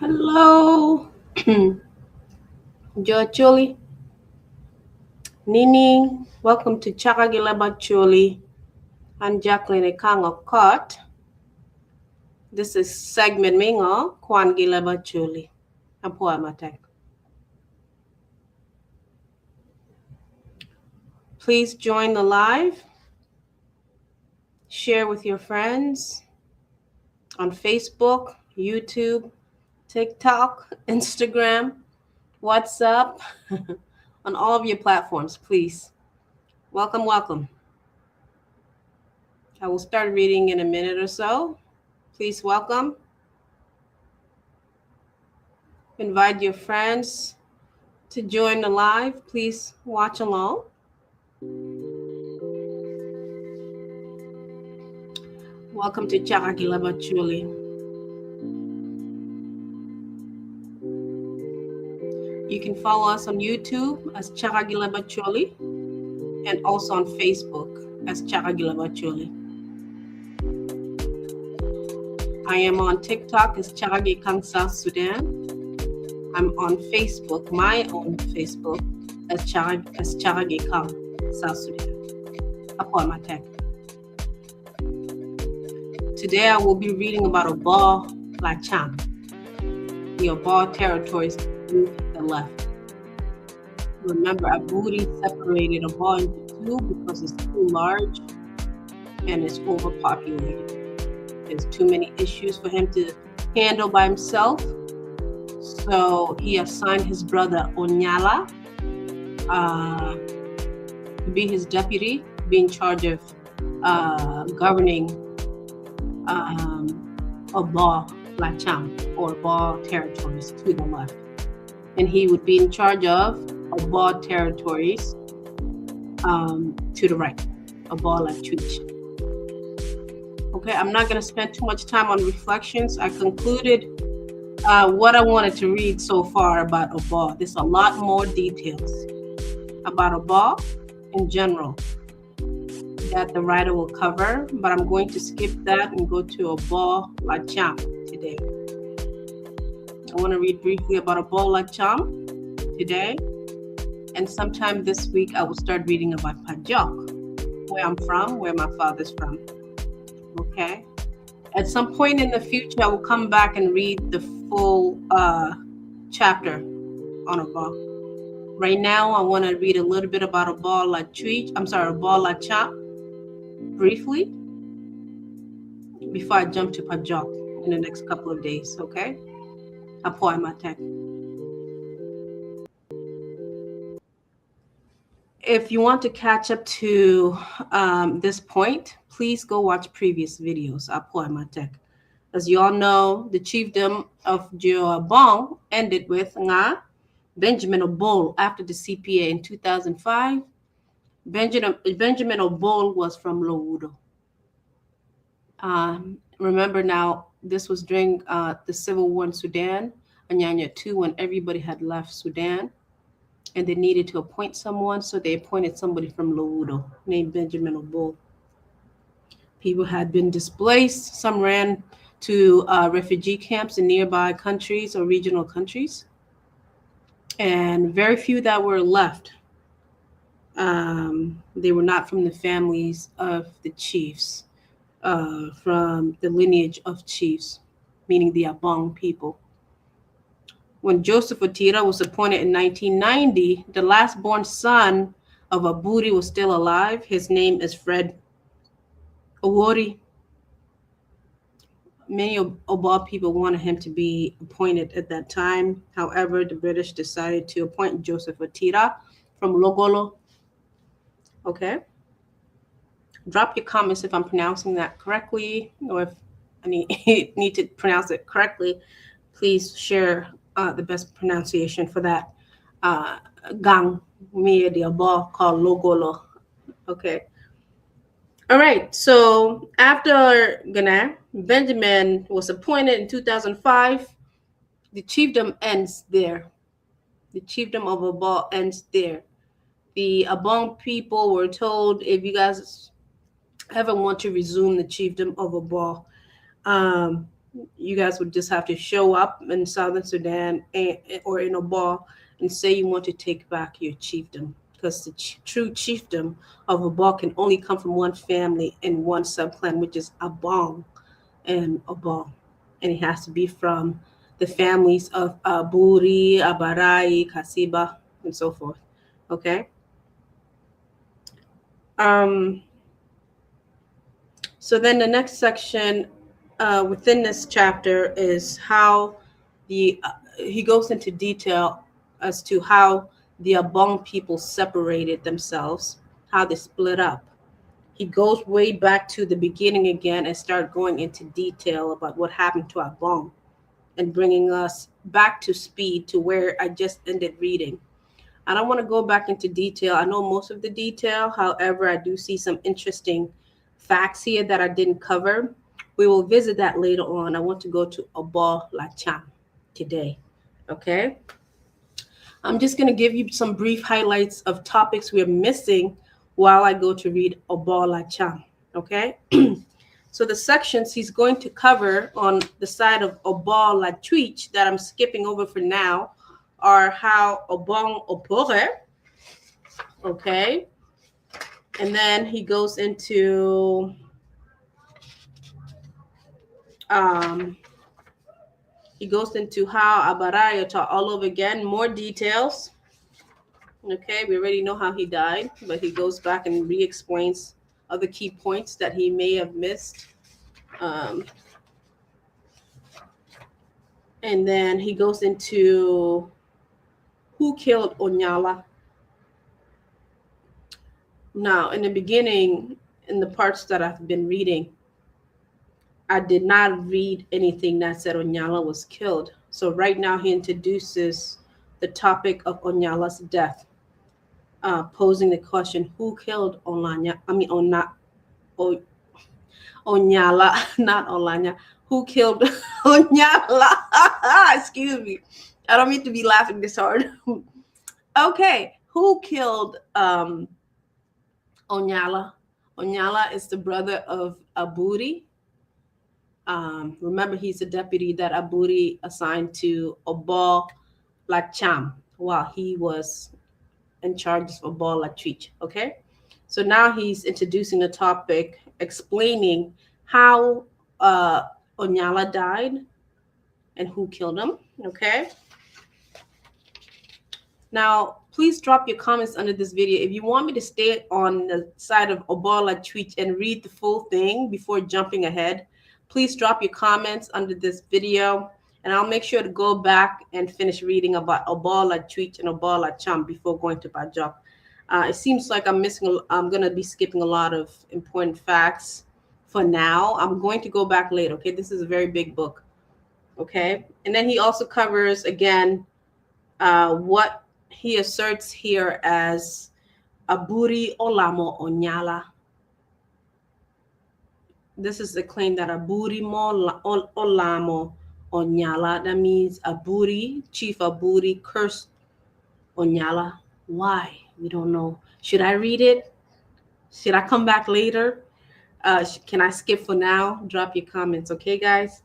Hello, Leb Acholi, Nini. Welcome to Chaka Leb Acholi and Jacqueline Kang of Court. This is segment Mingo, Kwan Leb Acholi. Apo Amatek. Please join the live. Share with your friends on Facebook, YouTube, TikTok, Instagram, WhatsApp, on all of your platforms, please. Welcome, welcome. I will start reading in a minute or so. Please welcome. Invite your friends to join the live. Please watch along. Welcome to Chaka Leb Acholi. You can follow us on YouTube as Chaka Leb Acholi and also on Facebook as Chaka Leb Acholi. I am on TikTok as Chaka Kang South Sudan. I'm on Facebook, my own Facebook, as Chaka Kang South Sudan. Upon my tech. Today I will be reading about Obbo Lacam, the Obbo territories to the left. Remember, Aburi separated Obbo into two because it's too large and it's overpopulated. There's too many issues for him to handle by himself. So he assigned his brother Onyala to be his deputy, be in charge of governing Obbo Lacam or Obbo territories to the left. And he would be in charge of Obbo territories to the right, Obbo Lacam. Okay, I'm not going to spend too much time on reflections. I concluded what I wanted to read so far about Obbo. There's a lot more details about Obbo in general that the writer will cover, but I'm going to skip that and go to Obbo Lacam today. I want to read briefly about Obbo Lacam today, and sometime this week I will start reading about Pajok, where I'm from, where my father's from. Okay. At some point in the future, I will come back and read the full chapter on Obbo. Right now, I want to read a little bit about Obbo Lacam, briefly, before I jump to Pajok in the next couple of days, okay? Apo Amatek. If you want to catch up to this point, please go watch previous videos. Apo Amatek. As you all know, the chiefdom of Jeroboam ended with Nga Benjamin Obbo after the CPA in 2005. Benjamin Obbo was from Lowudo. Remember now, this was during the civil war in Sudan, Anyanya 2, when everybody had left Sudan and they needed to appoint someone, so they appointed somebody from Lowudo named Benjamin Obbo. People had been displaced. Some ran to refugee camps in nearby countries or regional countries. And very few that were left, they were not from the families of the chiefs, from the lineage of chiefs, meaning the Abong people. When Joseph Otira was appointed in 1990, the last born son of Aburi was still alive. His name is Fred Owori. Many Obbo people wanted him to be appointed at that time. However, the British decided to appoint Joseph Otira from Logolo. Okay. Drop your comments if I'm pronouncing that correctly, or if I need to pronounce it correctly. Please share the best pronunciation for that gang me the Obbo called Logolo. Okay. All right. So after Ghana, Benjamin was appointed in 2005. The chiefdom ends there. The chiefdom of Obbo ends there. The Abong people were told, if you guys ever want to resume the chiefdom of Obbo, you guys would just have to show up in Southern Sudan or in Obbo and say you want to take back your chiefdom. Because the true chiefdom of Obbo can only come from one family and one subclan, which is Abong and Obbo. And it has to be from the families of Aburi, Abarai, Kasiba, and so forth. Okay? So then the next section within this chapter is how he goes into detail as to how the Abong people separated themselves, how they split up. He goes way back to the beginning again and start going into detail about what happened to Abong and bringing us back to speed to where I just ended reading. I don't want to go back into detail. I know most of the detail. However, I do see some interesting facts here that I didn't cover. We will visit that later on. I want to go to Obbo Lacam today. Okay. I'm just going to give you some brief highlights of topics we're missing while I go to read Obbo Lacam. Okay. So the sections he's going to cover on the side of Obbo Lacam that I'm skipping over for now are how Obong Opore, okay, and then he goes into how Abarayota all over again, more details. Okay, we already know how he died, but he goes back and re-explains other key points that he may have missed. And then he goes into who killed Onyala. Now, in the beginning, in the parts that I've been reading, I did not read anything that said Onyala was killed. So right now he introduces the topic of Onyala's death, posing the question, who killed Onyala, not Olanya, who killed Onyala? Excuse me. I don't mean to be laughing this hard. Okay, who killed Onyala? Onyala is the brother of Aburi. Remember, he's a deputy that Aburi assigned to Obbo Lacam while he was in charge of Obbo Lacam. Okay, so now he's introducing the topic, explaining how Onyala died and who killed him. Okay. Now, please drop your comments under this video. If you want me to stay on the side of Obbo Lacam and read the full thing before jumping ahead, please drop your comments under this video, and I'll make sure to go back and finish reading about Obbo Lacam and Obbo Lacam before going to Bajok. It seems like I'm going to be skipping a lot of important facts for now. I'm going to go back later, okay? This is a very big book, okay? And then he also covers, again, what he asserts here as Aburi Olamo Onyala. This is the claim that Aburi Olamo Onyala, that means Aburi, Chief Aburi, cursed Onyala. Why? We don't know. Should I read it? Should I come back later? Can I skip for now? Drop your comments, okay, guys?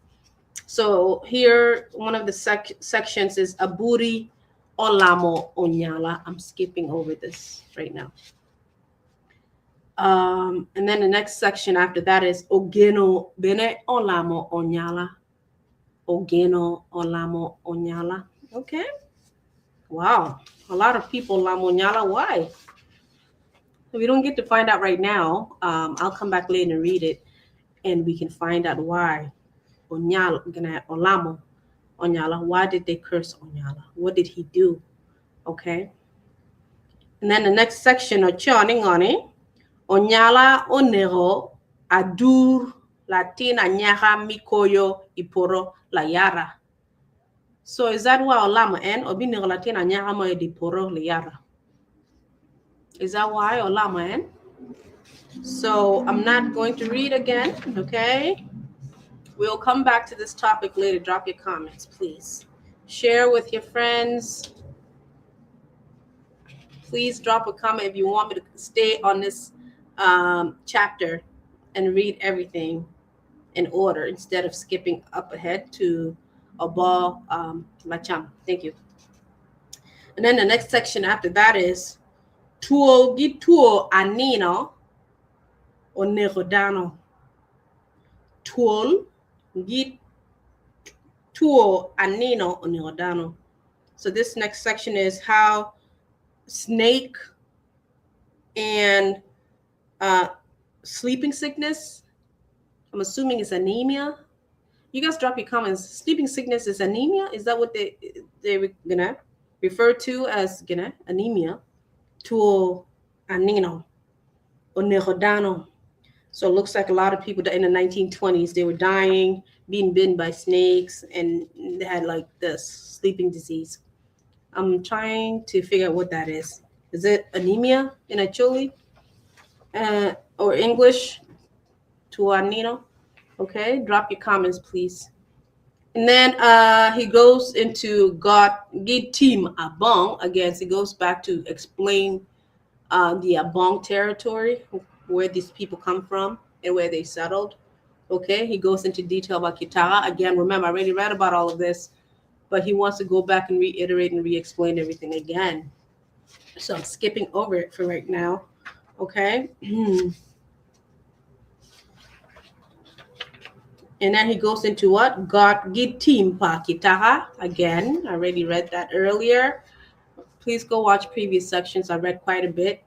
So here, one of the sections is Aburi Olamo Onyala. I'm skipping over this right now. And then the next section after that is Ogeno Bene Olamo Onyala. Ogeno Olamo Onyala. Okay. Wow. A lot of people Lamo Onyala. Why? We don't get to find out right now. I'll come back later and read it, and we can find out why. Onyala, Olamo Onyala. Why did they curse Onyala? What did he do? Okay. And then the next section, Ochoningoni, Onyala Onero Adur Latina Nyaha Mikoyo Iporo Layara. So is that why Olama en Obinero Latina Nyaha Moyo Iporo Layara? Is that why Olama en? So I'm not going to read again, okay? We'll come back to this topic later. Drop your comments, please. Share with your friends. Please drop a comment if you want me to stay on this chapter and read everything in order instead of skipping up ahead to Obbo Lacam. Thank you. And then the next section after that is Tuo Gituo Anino Onerodano. Tuol Gituo Anino Onerodano. So this next section is how snake and sleeping sickness, I'm assuming it's anemia. You guys drop your comments. Sleeping sickness is anemia? Is that what they're gonna refer to as anemia? Tuo anino or nerodano. So it looks like a lot of people in the 1920s, they were dying, being bitten by snakes, and they had like this sleeping disease. I'm trying to figure out what that is. Is it anemia in Acholi? Or English? Tuanino? Okay, drop your comments, please. And then he goes into Gitim Abong. Again, so he goes back to explain the Abong territory, where these people come from and where they settled. Okay, he goes into detail about Kitara. Again, remember, I already read about all of this, but he wants to go back and reiterate and re-explain everything again. So I'm skipping over it for right now. Okay. And then he goes into what? God Gitim Pa Kitara. Again, I already read that earlier. Please go watch previous sections. I read quite a bit.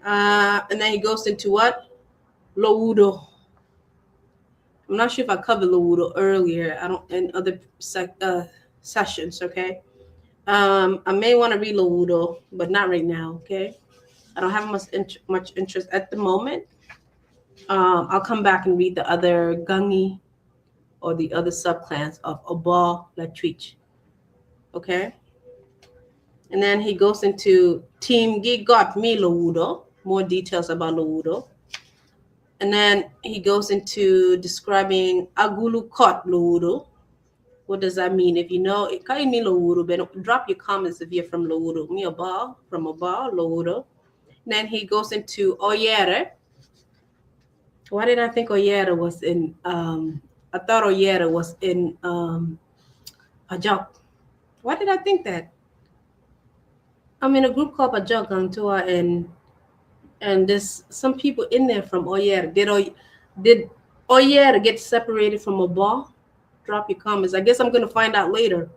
And then he goes into what? Lowudo. I'm not sure if I covered Lowudo earlier. I don't in other sessions. Okay. I may want to read Lowudo, but not right now. Okay. I don't have much interest at the moment. I'll come back and read the other Gangi or the other subclans of Obbo Lacam. Okay. And then he goes into Team Gigot Mi Lowudo, more details about Lowudo. And then he goes into describing Agulu Kot Lowudo. What does that mean? If you know, it can't mean Lowudo, but drop your comments if you're from Lowudo. Me Obbo, from Obbo, Lowudo. And then he goes into Oyere. Why did I think Oyere was in, I thought Oyere was in Pajok. Why did I think that? I'm in a group called Pajok Gantua, and there's some people in there from Oyere. Did Oyere get separated from Obbo? Drop your comments. I guess I'm going to find out later.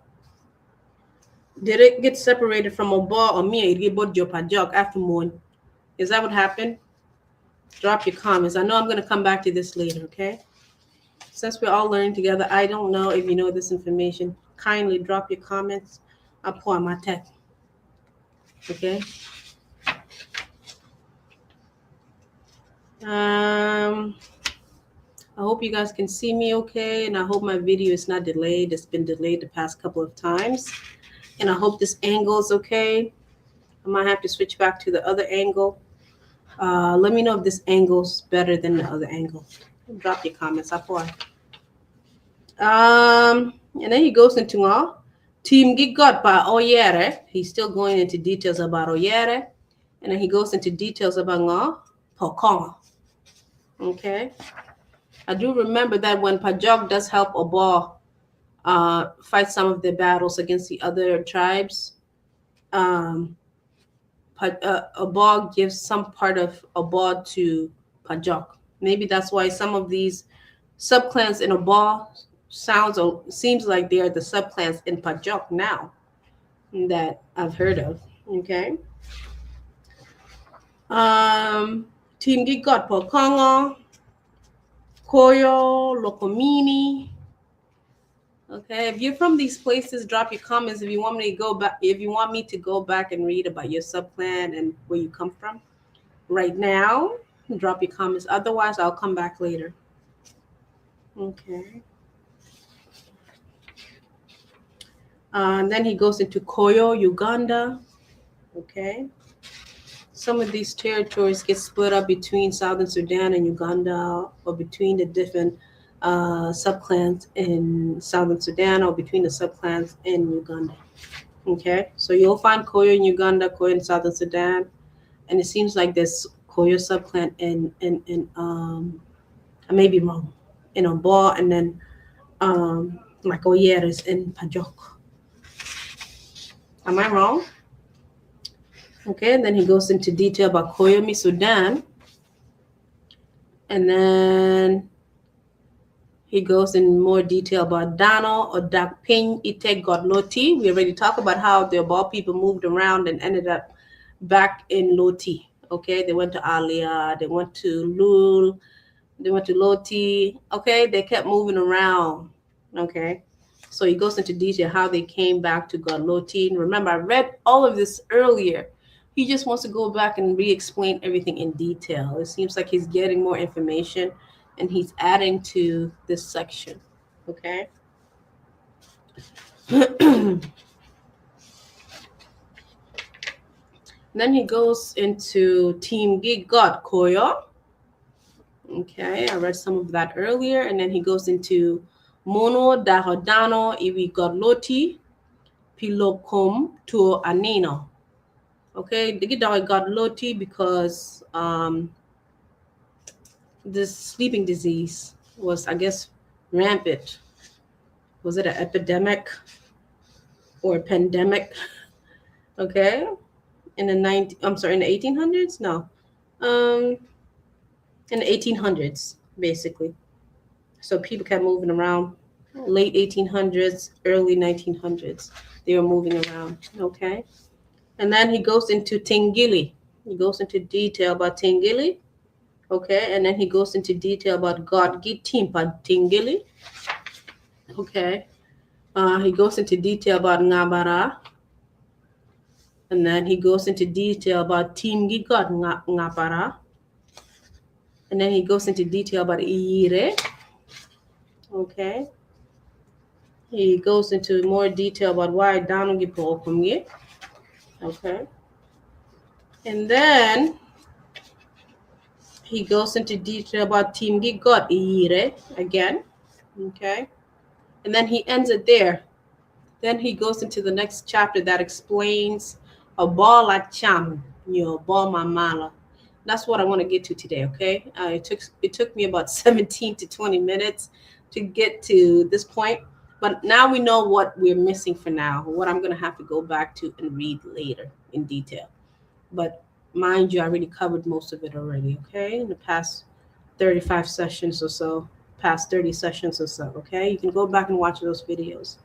Did it get separated from Obbo or me? It get both your Pajok after morning. Is that what happened? Drop your comments. I know I'm going to come back to this later, okay? Since we're all learning together, I don't know if you know this information. Kindly drop your comments. I'll pour my text. Okay? I hope you guys can see me okay, and I hope my video is not delayed. It's been delayed the past couple of times. And I hope this angle is okay. I might have to switch back to the other angle. Let me know if this angle's better than the other angle. Drop your comments. I'll pour. And then he goes into Team Gigot by Oyere. He's still going into details about Oyere. And then he goes into details about Pokong. Okay. I do remember that when Pajok does help Obbo fight some of their battles against the other tribes, Obbo gives some part of Obbo to Pajok. Maybe that's why some of these subclans in Obbo seems like they are the subclans in Pajok now that I've heard of. Okay. Team Gigot Pokongo, Koyo, Lokomini. Okay, if you're from these places, drop your comments if you want me to go back. If you want me to go back and read about your subclan and where you come from, right now, drop your comments. Otherwise, I'll come back later. Okay. And then he goes into Koyo, Uganda. Okay. Some of these territories get split up between Southern Sudan and Uganda, or between the different subclans in Southern Sudan, or between the subclans in Uganda. Okay, so you'll find Koyo in Uganda, Koyo in Southern Sudan, and it seems like there's Koyo subclan in I may be wrong. In Obbo, and then like Oyer is in Pajok. Am I wrong? Okay, and then he goes into detail about Koyomi, Sudan. And then he goes in more detail about Dano or Dakpin Ite Godloti. We already talked about how the Obbo people moved around and ended up back in Loti. Okay, they went to Alia, they went to Lul, they went to Loti. Okay, they kept moving around. Okay, so he goes into detail how they came back to Godloti. And remember, I read all of this earlier. He just wants to go back and re-explain everything in detail. It seems like he's getting more information and he's adding to this section. Okay. Then he goes into Team Gig God Koyo. Okay, I read some of that earlier. And then he goes into Mono Dahodano Iwi Godloti Pilokom to Anino. Okay, the Gidai Godloti because this sleeping disease was, I guess, rampant. Was it an epidemic or a pandemic? Okay, in the 1800s? No, in the 1800s, basically. So people kept moving around. Late 1800s, early 1900s, they were moving around. Okay, and then he goes into Tingili. He goes into detail about Tingili. Okay, and then he goes into detail about God Gitimpa Tingili. Okay, he goes into detail about Ngabara. And then he goes into detail about Team Gigot Ngapara. And then he goes into detail about Iyire. Okay. He goes into more detail about why Danogi Pokumye. Okay. And then he goes into detail about Team Gigot Iyire again. Okay. And then he ends it there. Then he goes into the next chapter that explains Obbo Lacam, Obbo Mamala. That's what I want to get to today, okay? It took me about 17 to 20 minutes to get to this point, but now we know what we're missing for now, what I'm going to have to go back to and read later in detail. But mind you, I already covered most of it already, okay? In the past 35 sessions or so, past 30 sessions or so, okay? You can go back and watch those videos.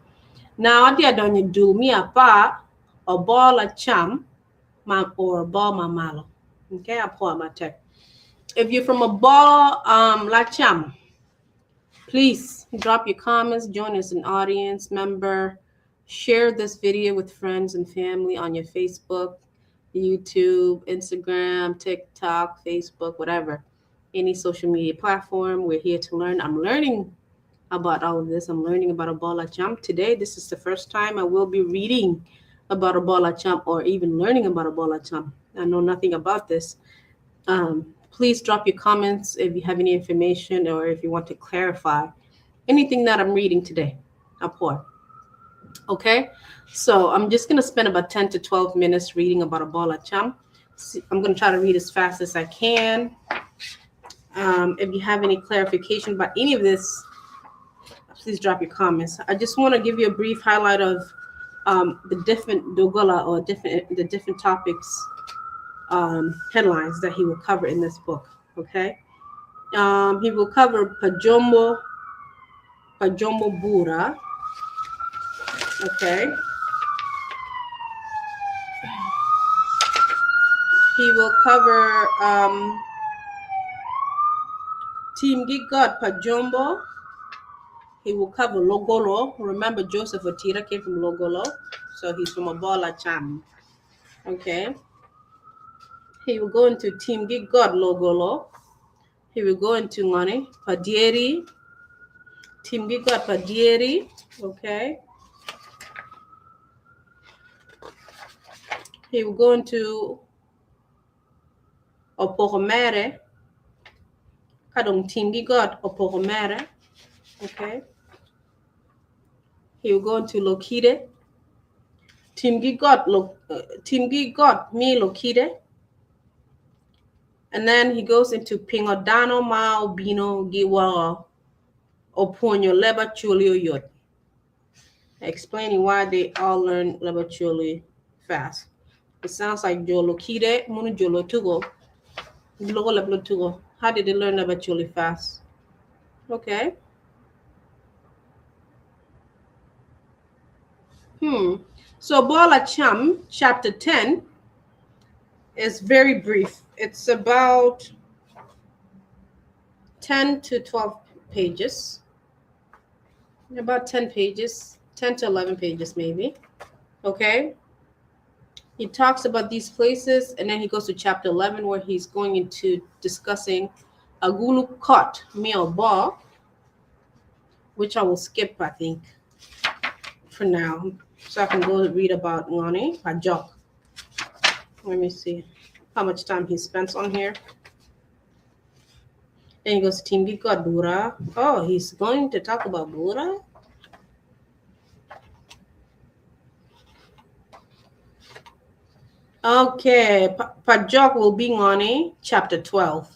Now, I did on you do me a pa, Obbo Lacam, or Obbo Mamalo. Okay, I pull out my text. If you're from Obbo Lacam, please drop your comments, join us an audience member, share this video with friends and family on your Facebook, YouTube, Instagram, TikTok, Facebook, whatever, any social media platform. We're here to learn. I'm learning about all of this. I'm learning about Obbo Lacam today. This is the first time I will be reading about Obbo Lacam or even learning about Obbo Lacam. I know nothing about this. Please drop your comments if you have any information or if you want to clarify anything that I'm reading today. Okay, so I'm just going to spend about 10 to 12 minutes reading about Obbo Lacam. I'm going to try to read as fast as I can. If you have any clarification about any of this, please drop your comments. I just want to give you a brief highlight of the different dogola or the different topics, headlines that he will cover in this book. Okay, he will cover Pajombo Bura. Okay, he will cover Team Gigot Pajombo. He will cover Logolo. Remember, Joseph Otira came from Logolo, so he's from Obbo Lacam. Okay. He will go into Team Gigot Logolo. He will go into Ngani Padieri. Team Gigot Padieri. Okay. He will go into Opokomere. Kadong Team Gigot Opokomere. Okay. He will go into Lokide. Team Gigot me Lokide. And then he goes into Pingodano Mao Bino Giwara Oponyo Leb Acholi Yot, explaining why they all learn Leb Acholi fast. It sounds like Jolo Kide, Munu Jolo Tugo, Logo Leblo Tugo. How did they learn Leb Acholi fast? Okay. So Obbo Lacam, chapter 10, is very brief. It's about 10 to 12 pages. About 10 pages, 10 to 11 pages maybe. Okay. He talks about these places, and then he goes to chapter 11 where he's going into discussing Agulu Kot Mio Ba, which I will skip, I think, for now. So I can go read about Ngani Pajok. Let me see how much time he spends on here. Then he goes to Timbi God Bura. Oh, he's going to talk about Bura? Okay, Pajok will be Ngani, chapter 12.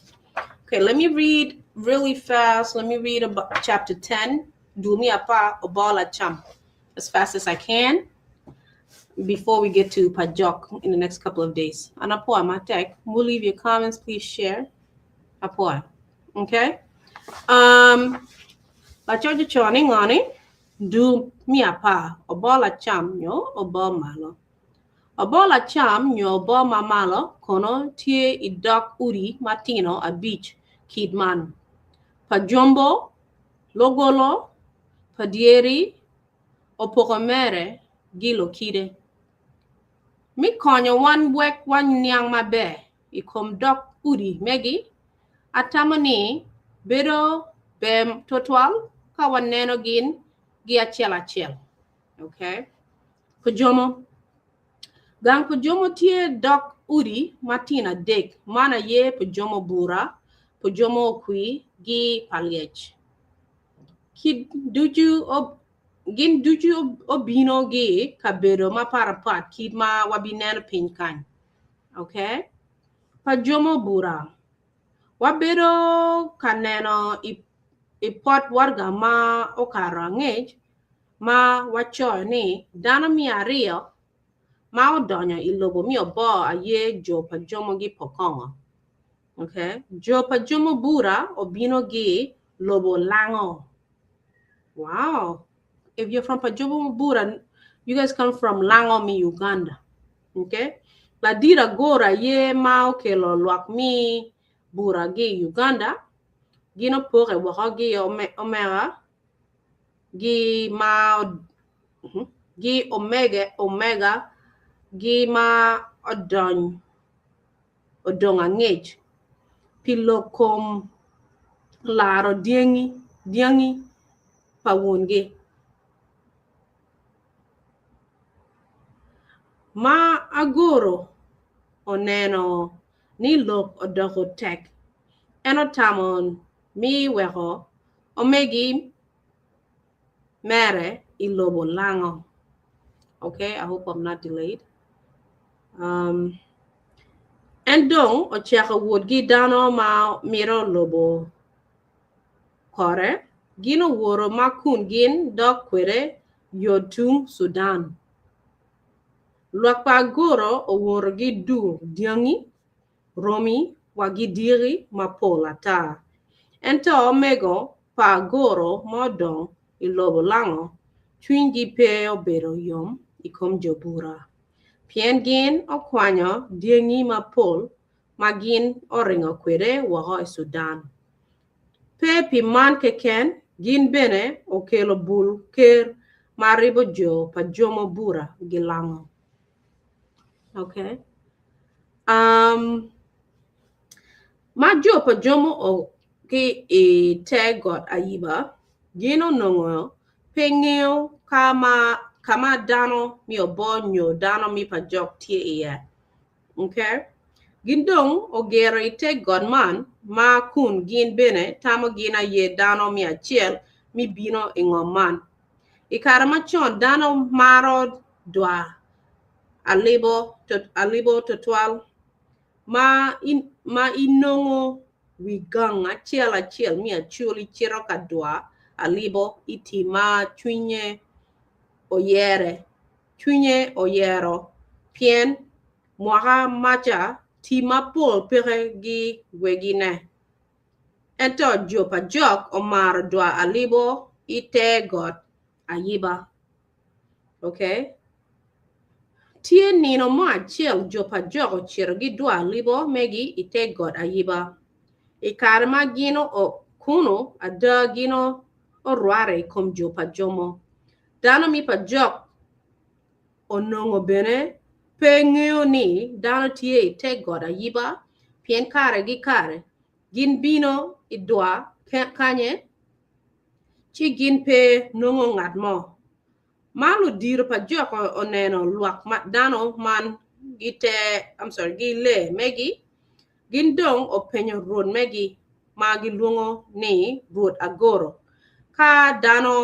Okay, let me read really fast. Let me read about chapter 10. Do me apa Obbo Lacam as fast as I can before we get to Pajok in the next couple of days. And Apoa Matek, we'll leave your comments. Please share. Apoa. Okay. Lachojo choni ngani. Do me apa Obbo Lacam yo Obbo Malo. Obbo Lacam yo Obbo Mamalo kono tie idok uri matino a beach kidman. Pajombo, Logolo, Padieri, Opokomere, Gilo Kide. Mi konyo wan wek wan nyang mabe, ikom dok uri megi, atamani, bedo bem total, kawan neno gin, gi achel. Okay? Pajomo. Gang pajomo tie dok uri matina dek, mana ye pajomo bura, pajomo kui, gi paliech. Kid gin duju obino gi kabedo ma parapat kid ma wabinana pinkan. Okay? Pajomo bura. Wabedo kaneno ipot warga ma okara ngej ma wacho ni dano mi ario ma odonyo ilobo mi obo aye jo pajomo gi pokongo. Okay? Jo pajomo bura obino gi lobo lango. Wow. If you're from Pajomo Bura, you guys come from Langomi, Uganda. Okay? Ladira Gora ye mao kelo luak mi Bura gi Uganda. Gino pore wahagi omega. Gi mao gi omega gi ma odonga ngej. Pilokom laro diengi pawunge. Ma agoro oneno ni lok odoko tek. Enotamon mi weho omegi mere ilobo lango. Okay, I hope I'm not delayed. Endong o chaka wood gi dano ma miro lobo kore. Gino woro makun gin dok kwere yotung Sudan. Luakpa goro o woro gi du diangi, romi, wagi diri mapola ta. Ento omego pa goro modong ilobo lango, twingi pe obero yom ikom jobura. Pien gin o kwanyo diangi mapol, magin oringo kwere waho Sudan. Pe piman keken, gin bene o kelo bul ker maribo jo pajomo bura gilango. Okay. Majo pajomo o ki e te got ayiba, gino nongo, pengeo kama dano mi obonyo dano mi pajok tie iya. Okay. Gindong o gero ite got man, ma kun gin bene, tamo gina ye dano mi achiel, mi bino ingoman. Ikarama chon dano maro dwa alibo totual ma inongo wigang achiel mi achuli chiro kadwa alibo itima chunye oyero pien mwaka macha tima pol pere gi wegine ento jopa jok omar dwa alibo ite got ayiba okay tie nino mo achiel jopa jok ochiro gi dwa alibo megi ite got ayiba ikare ma gino o kuno ada gino orware kom jopa jomo dano mi pa jok onongo bene pengeo ni dano tie ite got ayiba pien kare gi kare gin bino idwa kanye chi gin pe nongo ngat mo malu dir pa jok oneno luak dano man gile megi gin dong openyo ruod megi ma giluongo ni ruod agoro ka dano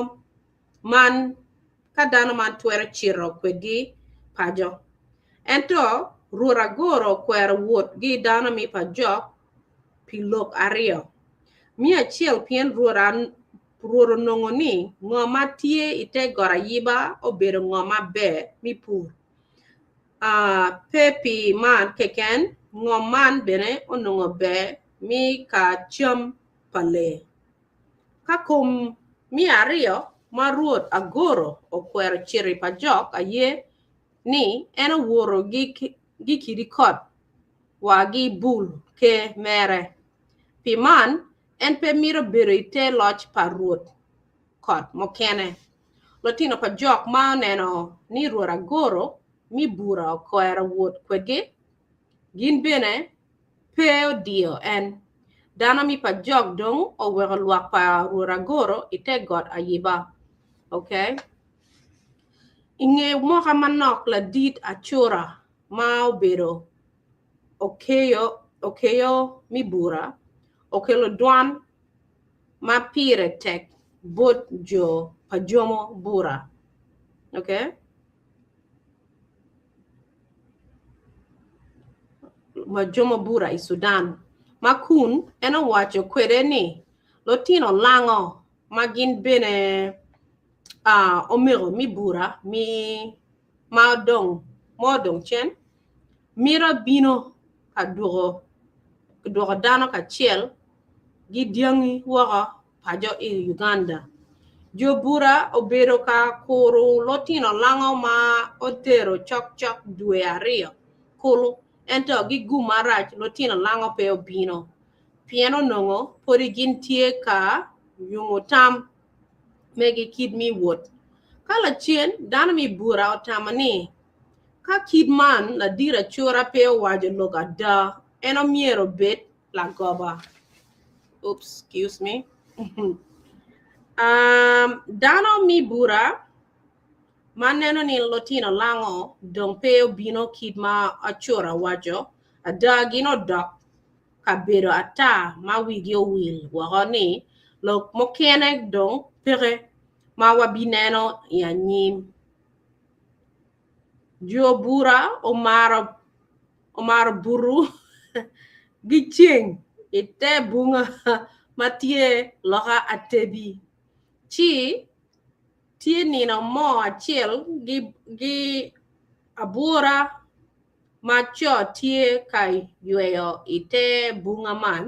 man twero chiro kwedgi pajo ento ruod agoro kwero wuot gi dano mi pajok pilok ario mi achiel pien ruod nongo ni ngoma tie ite gora yiba obedo ngoma be mi pur pepi man keken ngoman bene onongo be mi ka chum pale kakum mi ario ma ruod agoro okwero chiri pajok aye ni eno woro gi kidikot wa gi bul ke mere piman en pe miro biro ite loch pa ruod kot mokene lotino pa jok ma neno ni ruod agoro mi bura okwero wuot kwedgi gin bene pe odio en dano mi pa jok dong owero luak pa ruod agoro ite got ayiba okay inge moka manok la dit achura ma obedo okeyo mi bura okelo dwan ma pire tek bot jo pajomo bura okay majomo bura i Sudan makun eno wacho kwede ni lotino lango magin bene omiro mi bura mi modong chen mira bino kadugo dano kachiel gi diangi waka pajo i Uganda jo bura obedo ka kuru lotino lango ma otero chok dwe ario kulu ento gi gumarach lotino lango pe obino pieno nongo podi gin tie ka yungo tam megi kid mi wot kala chien dano mi bura otamani ka kid man la dira chura pe wajo loga da eno miero bet la goba oops excuse me dano mi bura maneno ni lotino lango dong pe obino kid ma achura wajo ada gino dok kabedo ata ma wigi wil wahoni lo mokene dong pere ma wabineno ya nyim jo bura omaro buru gicheng ite bunga matie loka atebi chi tie nino mo achiel gi abura macho tie kai yueyo ite bunga man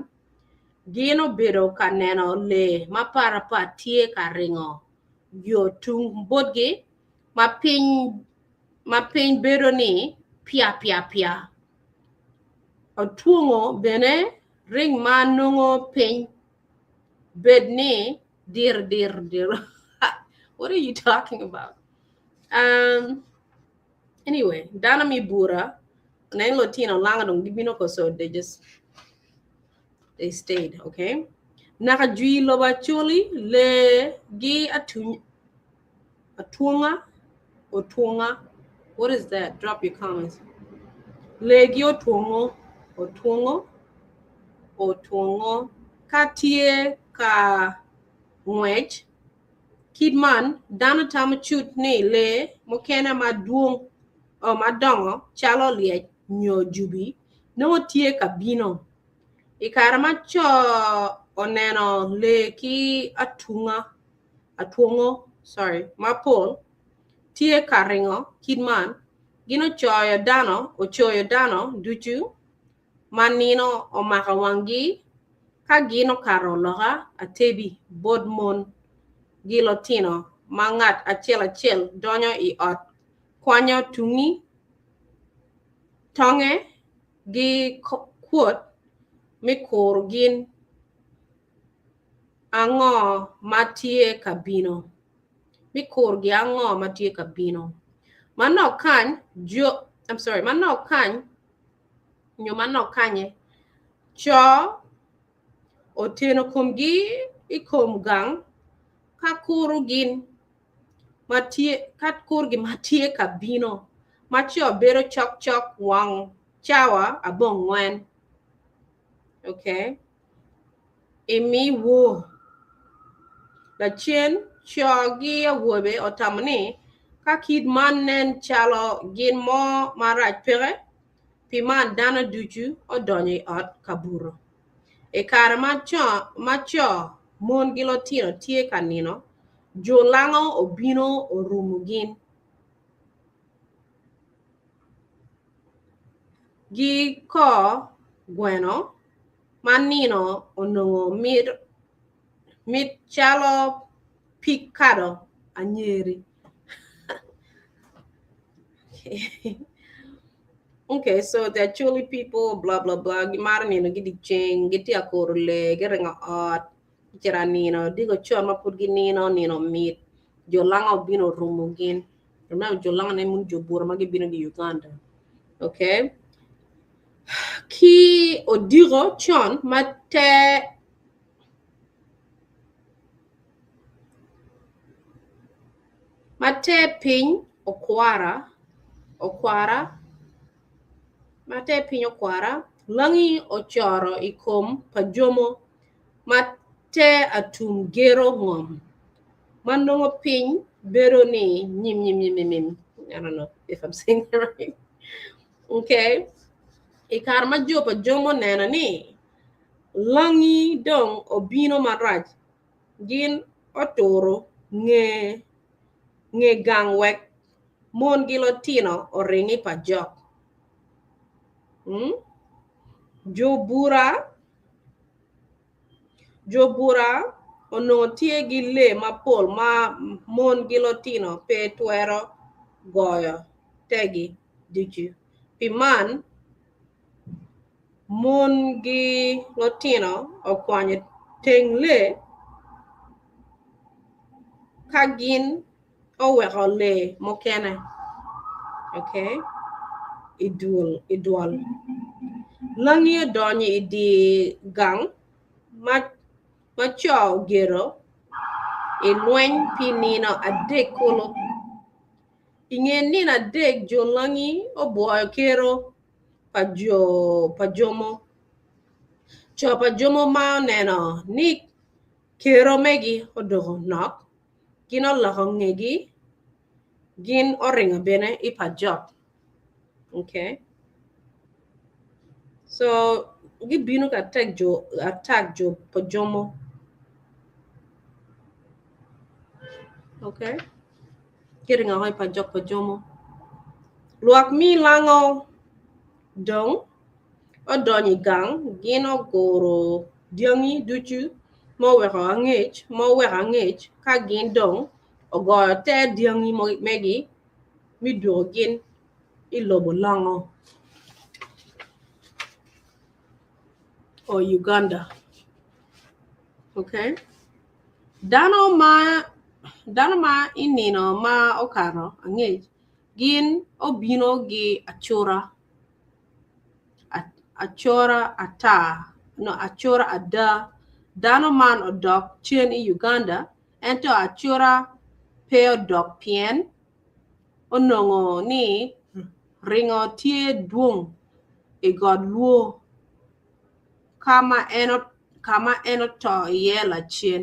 gino bedo ka neno le mapara pa tie ka ringo yo tung bodgi ma piny bedo ni pia otuongo bene ring manungo piny bed ni dir what are you talking about anyway dana mi bura na Latino langa dong gibino ko so they stayed okay naka jui Leb Acholi le gi otunga what is that drop your comments le gi otungo katie ka ngwech kidman dana tamachut ni le mokena maduong o madongo chalo liech nyo jubi no tie kabino ikarama cho oneno le ki atuongo sorry mapol tie karingo kidman gino choyo dano ochoyo dano duchu manino omaka wangi ka gino karo loga atebi bodmon gilotino mangat achiel donyo I ot kwanyo tungi tonge gi kuot mikur gin ango matie kabino mikur gi ango matie kabino manok kany manok kany nyo manok kanye cho oteno kumgi ikom gang kakuru gin matie kabino macho bero chok wang chawa abong ngwen okay imi wo la chen chogi awobe otamni kakid manen chalo gin mo marach pere piman dana duchu odonyo ot kaburo e kare macho mon gilotino tie kanino jolango obino orumugin gi ko gweno manino onongo mit chalo pikado anyeri okay so the Acholi people blah blah blah gimarnino gidi cheng giti akorle gerenga ot chiranino digo chon mapud ginino nino mit jolango bino rumugin remember jolango ne mun jobura magi bino gi Uganda okay ki odiro chon mate piny okwara mate piny okwara langi ochoro ikom pajomo mate atum gero ngom manongo piny bero ni nyim I don't know if I'm saying it right okay ikar majo pajomo nena ni langi dong obino maraj gin otoro nge gang wek mon gilotino oringi pajok jobura onongo tie gi le mapol ma mon gilotino pe twero goyo tegi dichu piman mon gilotino okwanyo teng le kagin oweko le mokene okay idwal langi donyi idi gang macho gero ilweny pinino adek kolo ingen nina adek jo langi obuoyo kero pajomo cho pajomo ma neno ni kero megi odoko nok gin oloko ngegi gin oringo bene ipajok okay so gibino ka attack jo pajomo okay kiringa hoy pajok pajomo luak mi lango dong odonyi gang gin ogoro diangi duchu mo weko angech ka gin dong ogoyo te diangi megi miduo gin ilobo lango or Uganda okay dano ma inino ma okaro angech gin obino gi achora ada dano man odok chen I Uganda ento achora pe odok pien onongo ni ringo tie duong I god luo kama eno to yela chen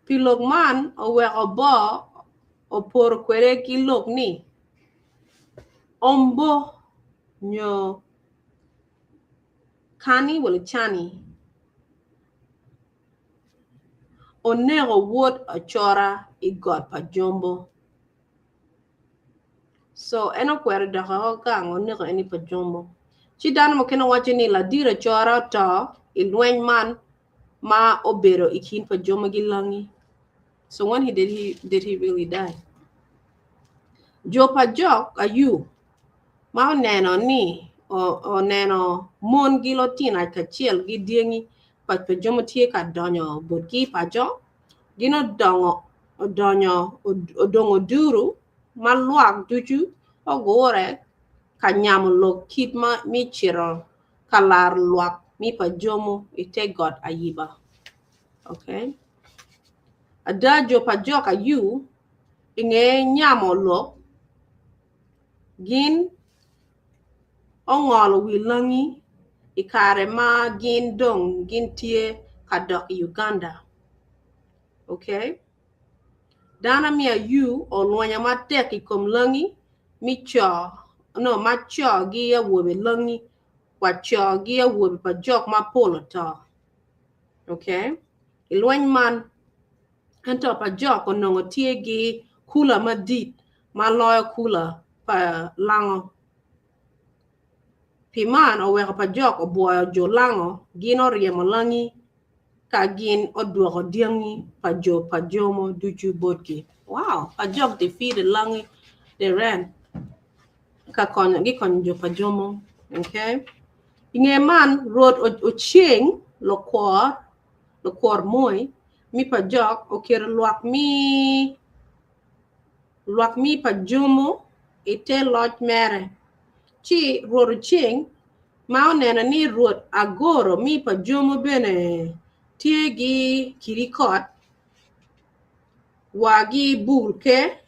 pilok man oweko bo opor kwere ki lok ni ombo nyo kani wala chani onego wuot achora I got pa jombo. So eno kwere daka kang onego eni pa jombo. Chi dano mo kena wacho ni la dira chora to ilweny man ma obero ikin pa jombo gi langi. So when did he really die? Jo pa jok ayu ma oneno ni oneno mon gi lotina kachiel gi diengi pa jombo tie ka donyo bodgi pa jo gino odongo duru maluak duju ogore kanyamo lo kit ma mi chiro kalar luak mi pa jomo ite got ayiba. Okay, ada jo pa joka yu inge nyamo lo gin ongolo wi langi ikare ma gin dong gin tie kadok Uganda. Okay, dana mia yu olwanya matek ikom langi mi cho no ma cho gi ya wobe langi kwa cho gi ya wobe pa jok ma polo to. Okay, ilwany man ento pa jok onongo tie gi kula madit ma loyo kula pa lango. Piman oweko pa jok obuoyo jo lango gino riemo langi ka gin oduoko diengi pa jomo duchu bodgi. Wow, pa jok defeated langi they ran ka konyo gi konyo jo pa jomo. Okay, inge man road ochieng lo kwor moy mi pa jok okero luak mi pa jomo ite loj mere chi road ochieng ma oneno ni road agoro mi pa jomo bene tie gi kirikot wagi bulke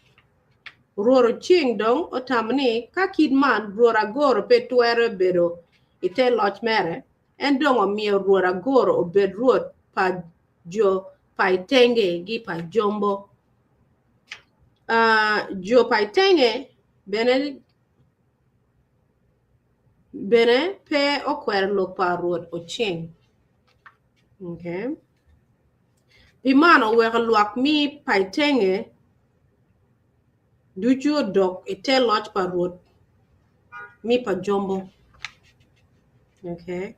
roro ching dong otamni ka kid man rora goro pe tuere bedo ite loch mere en dong omio rora goro obed ruot pa jo pa itenge gi pa jombo. Jo pa itenge bene pe okwer lo pa ruot oching. Okay, Pimano weka luak mi pa itenge duju dok ite loch pa ruot mi pa jombo. Okay,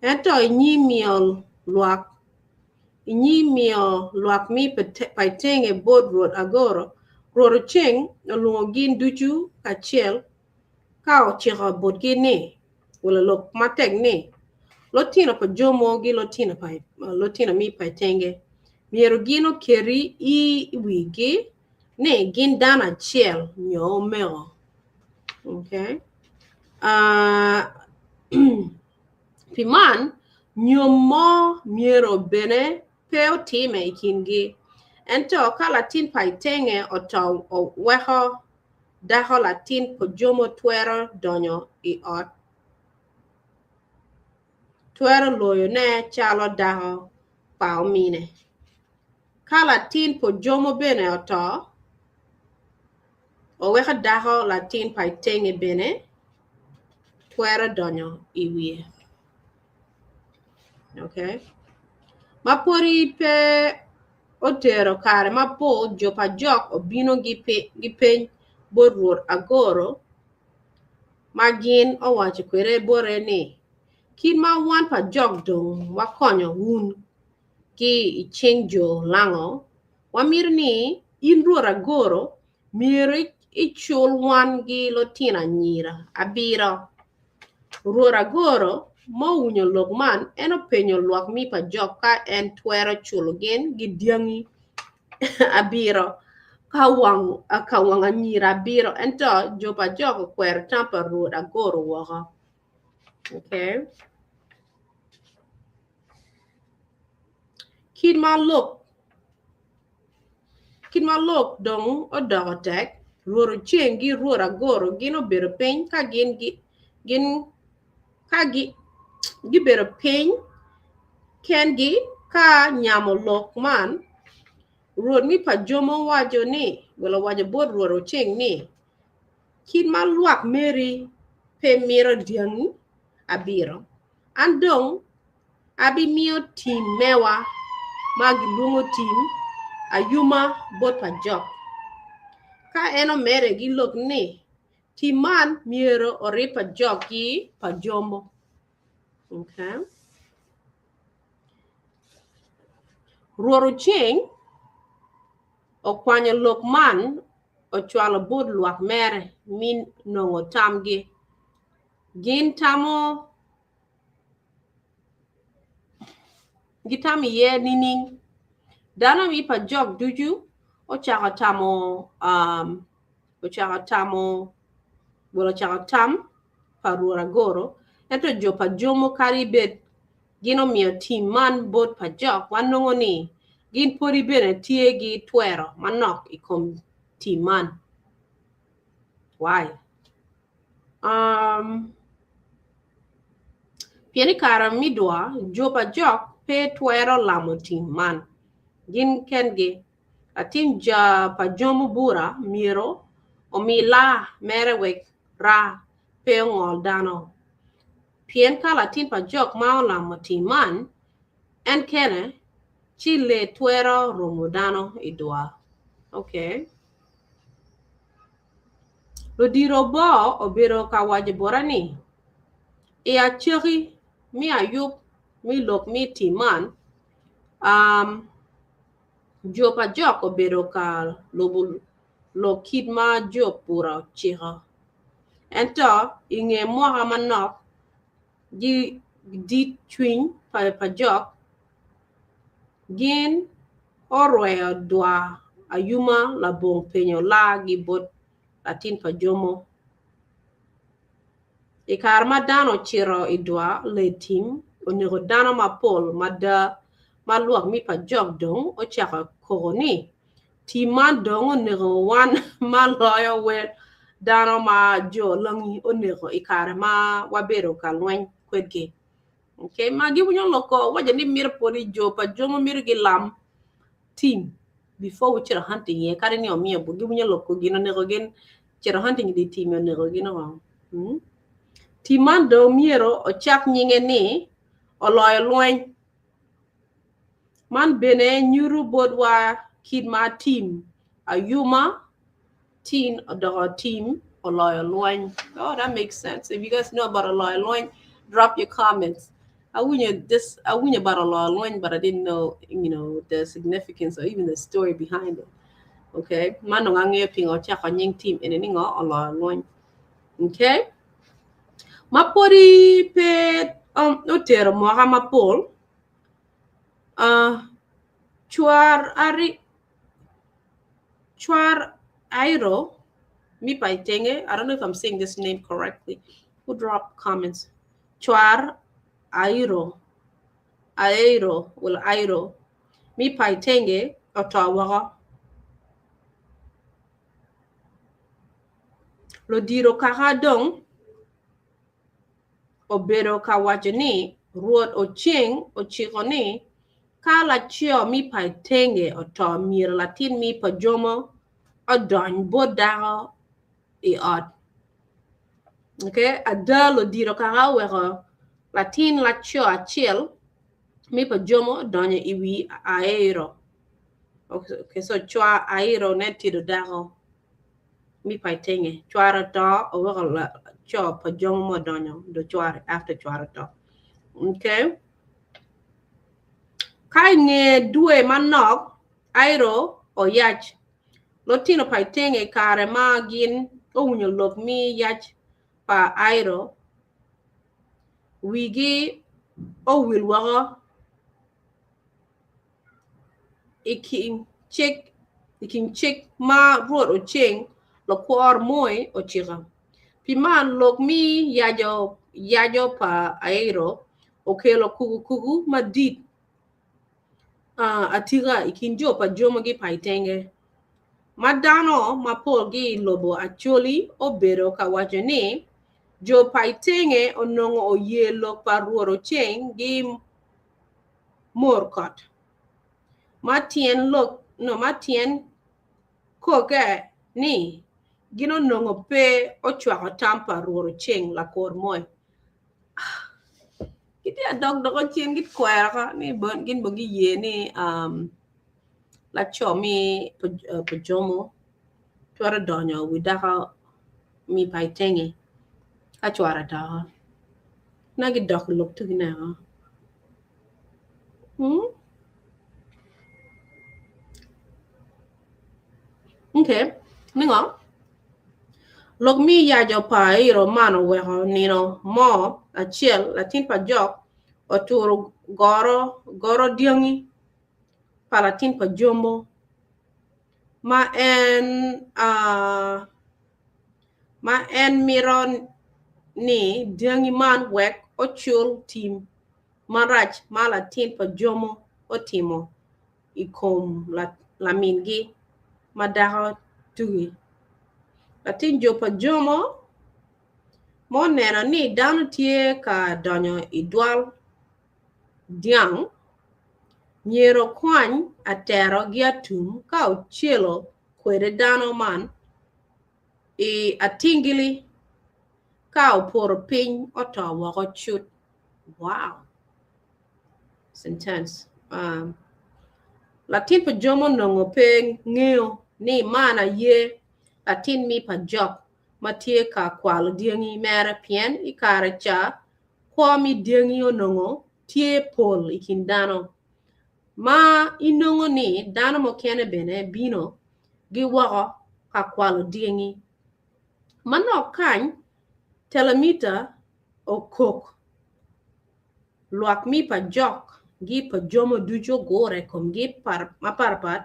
ento inyi miol luak mi pa itenge bod ruot agoro roro ching olungo gin duju kachiel ka ochiko bod gini wala lok matek ni lotina pa jomo gi lotina mi pa itenge miero gino keri I wigi ne gin dana chiel nyo meo. Okay, piman nyomo miero bene peo time ikingi ento ka latin pa itenge oto weho daho latin po jomo tuero donyo I ot tuero loyo ne chalo daho pa omine ka latin po jomo bene oto oweka daho latin pa itenge bene tuero donyo I wiye. Okay, mapori pe otero kare mapo jo pa jok obino gi peny boruor agoro magin owacho kwere bore ni kin ma wan pa jok dong wakonyo un ki iching jo lango wamir ni in ruor agoro miri ichul wan gi lotina nyira abiro ruor agoro mo unyo logman eno penyo luak mi pa jok ka en tuero chulo gen gi diengi abiro kawang anyira abiro ento jo pa jok kwer tampa ruor agoro woko. Okay, kid ma lok dong odoko tek ruor cheng gi ruor agoro gino bero peny ka gibero piny kengi ka nyamo lok man ruor mi pa jomo wajo ni wala wajo bod ruor ocheng ni kid ma luak meri pe miro diang abiro andong abi mio team mewa magi lungo team ayuma bot pa jok ka eno mere gi lok ni timan miero ori pa jok gi pa jomo. Okay, ruoro ching okwanyo lok man ochwalo bud luak mere min nongo tamgi gin tamo gitami ye nining dano mi pa jok duju ochaka tamo ochaka tamo wala chaka tam paruora goro eto jo pa jomo kari bet gino mio team man bot pa jok wanongo ni gin pori bene tie gi twero manok ikom team man. Why? Pieni kara midwa jo pa jok pe twero lamo team man gin kengi atin ja pa jomo bura miro o mi la mere wek ra pe ngol dano pien kala tin pa jok ma lamo team man en kene chile twero romodano idwa. Okay, lo diro bo obiro kawaje borani e achiri mi ayup mi lok mi timan jo pa jok obiro ka lobul lo kid ma jo pura chira ento inge moha manok gi dit twin pa jok gin orweo dwa ayuma la bong penyo la gi bot latin pa jomo ikar ma dano chiro idwa le tim oniro dano ma pol mada maluak mi pa jok dong o chaka koroni tim ma dong oniro wan ma loyo we dano ma jo langi oniro ikar ma wabero ka lwen kwedge. Okay, magi wunyo loko waja ni mir poli jo pa jomo mir gi lam team before we chira hunting ye kare ni omiyo bu gi wunyo loko gino nego gen chira hunting di team yo nego gino wa. Timando miero ochak nyinge ni oloyo lweny man bene nyuru bodwa kid ma team ayuma teen odogo team oloyo lweny. Oh, that makes sense. If you guys know about oloyo lweny, drop your comments. I wouldn't about oloyo lweny, but I didn't know, the significance or even the story behind it. Okay, man ngange ping ochak nying team ene ngo oloyo lweny. Okay, mapori pe otero moha mapol chwar airo mi paitenge. I don't know if I'm saying this name correctly. Who drop comments? Chwar airo mi paitenge otawaga lo diro kahadong obero kawajani ruot oching ochikoni kala chio mi paitenge oto mir latin mi pajomo odon bodago e ot. Okay, adalo diro kaha wero latin la chio achiel mi pajomo donye iwi aero. Okay, so chua aero netido dago mi paitenge chwara to o wero la chio pajomo mo donyo do chwara after chwara to. Okay, kai nge due manok aero o yach lotino paitenge kare magin unyo lok mi yach pa aero wigi o wilwago ikin check ma road o cheng lo kwar moy o chira piman lok mi yajo pa aero o kelo kugu madit atira ikin jo pa jomo gi paitenge madano mapol gi lobo acholi obero kawajane jo paitenge onongo o yelo paruoro cheng gi morkot matien koke ni gino nongo pe ochwa tampa ruoro cheng la kor moy kiti adog dogo chien git kwera ni bon gin bogi ye ni la chomi pajomo twara donyo widaka mi paitenge ka chwara ta na gi dok lok tu na okay ningo lok mi ya jo pa iro mano weho nino mo achiel latin pa jok oturo goro diongi palatin pa jombo ma en miron ni diongi man wek ochul tim marach malatin pa jomo otimo ikom la mingi madaho tugi latin jo pa jomo mo neno ni dano tie ka donyo idwal diang nyero kwany atero gi atum ka ochielo kwede dano man I atingili ka oporo piny oto woko chut wow sentence latin pa jomo nongo pe ngeo ni mana ye latin mi pa jok matie ka kwalo diengi mere pien ikare cha kwa mi diengi onongo tie pol ikindano ma inongo ni dano mo kene bene bino gi woko ka kwalo diengi manok kany telemita okok luak mi pa jok gi pa jomo ducho gore komgi maparpat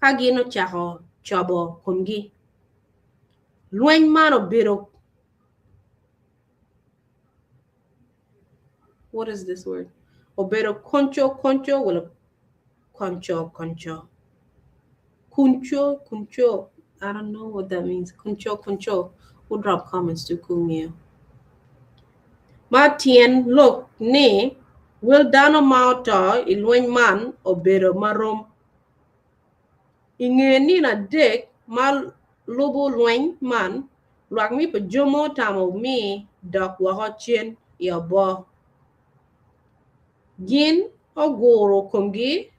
ka gino chako chobo komgi lueny mano biro what is this word obero concho wala concho I don't know what that means concho we'll drop comments to Kungio Matien look ni will dano mauto ilueny man obero marom inge ni na dek mal lubu lueny man luak mi pa jomo tamo mi dok wako chien yobo gin oguro komgi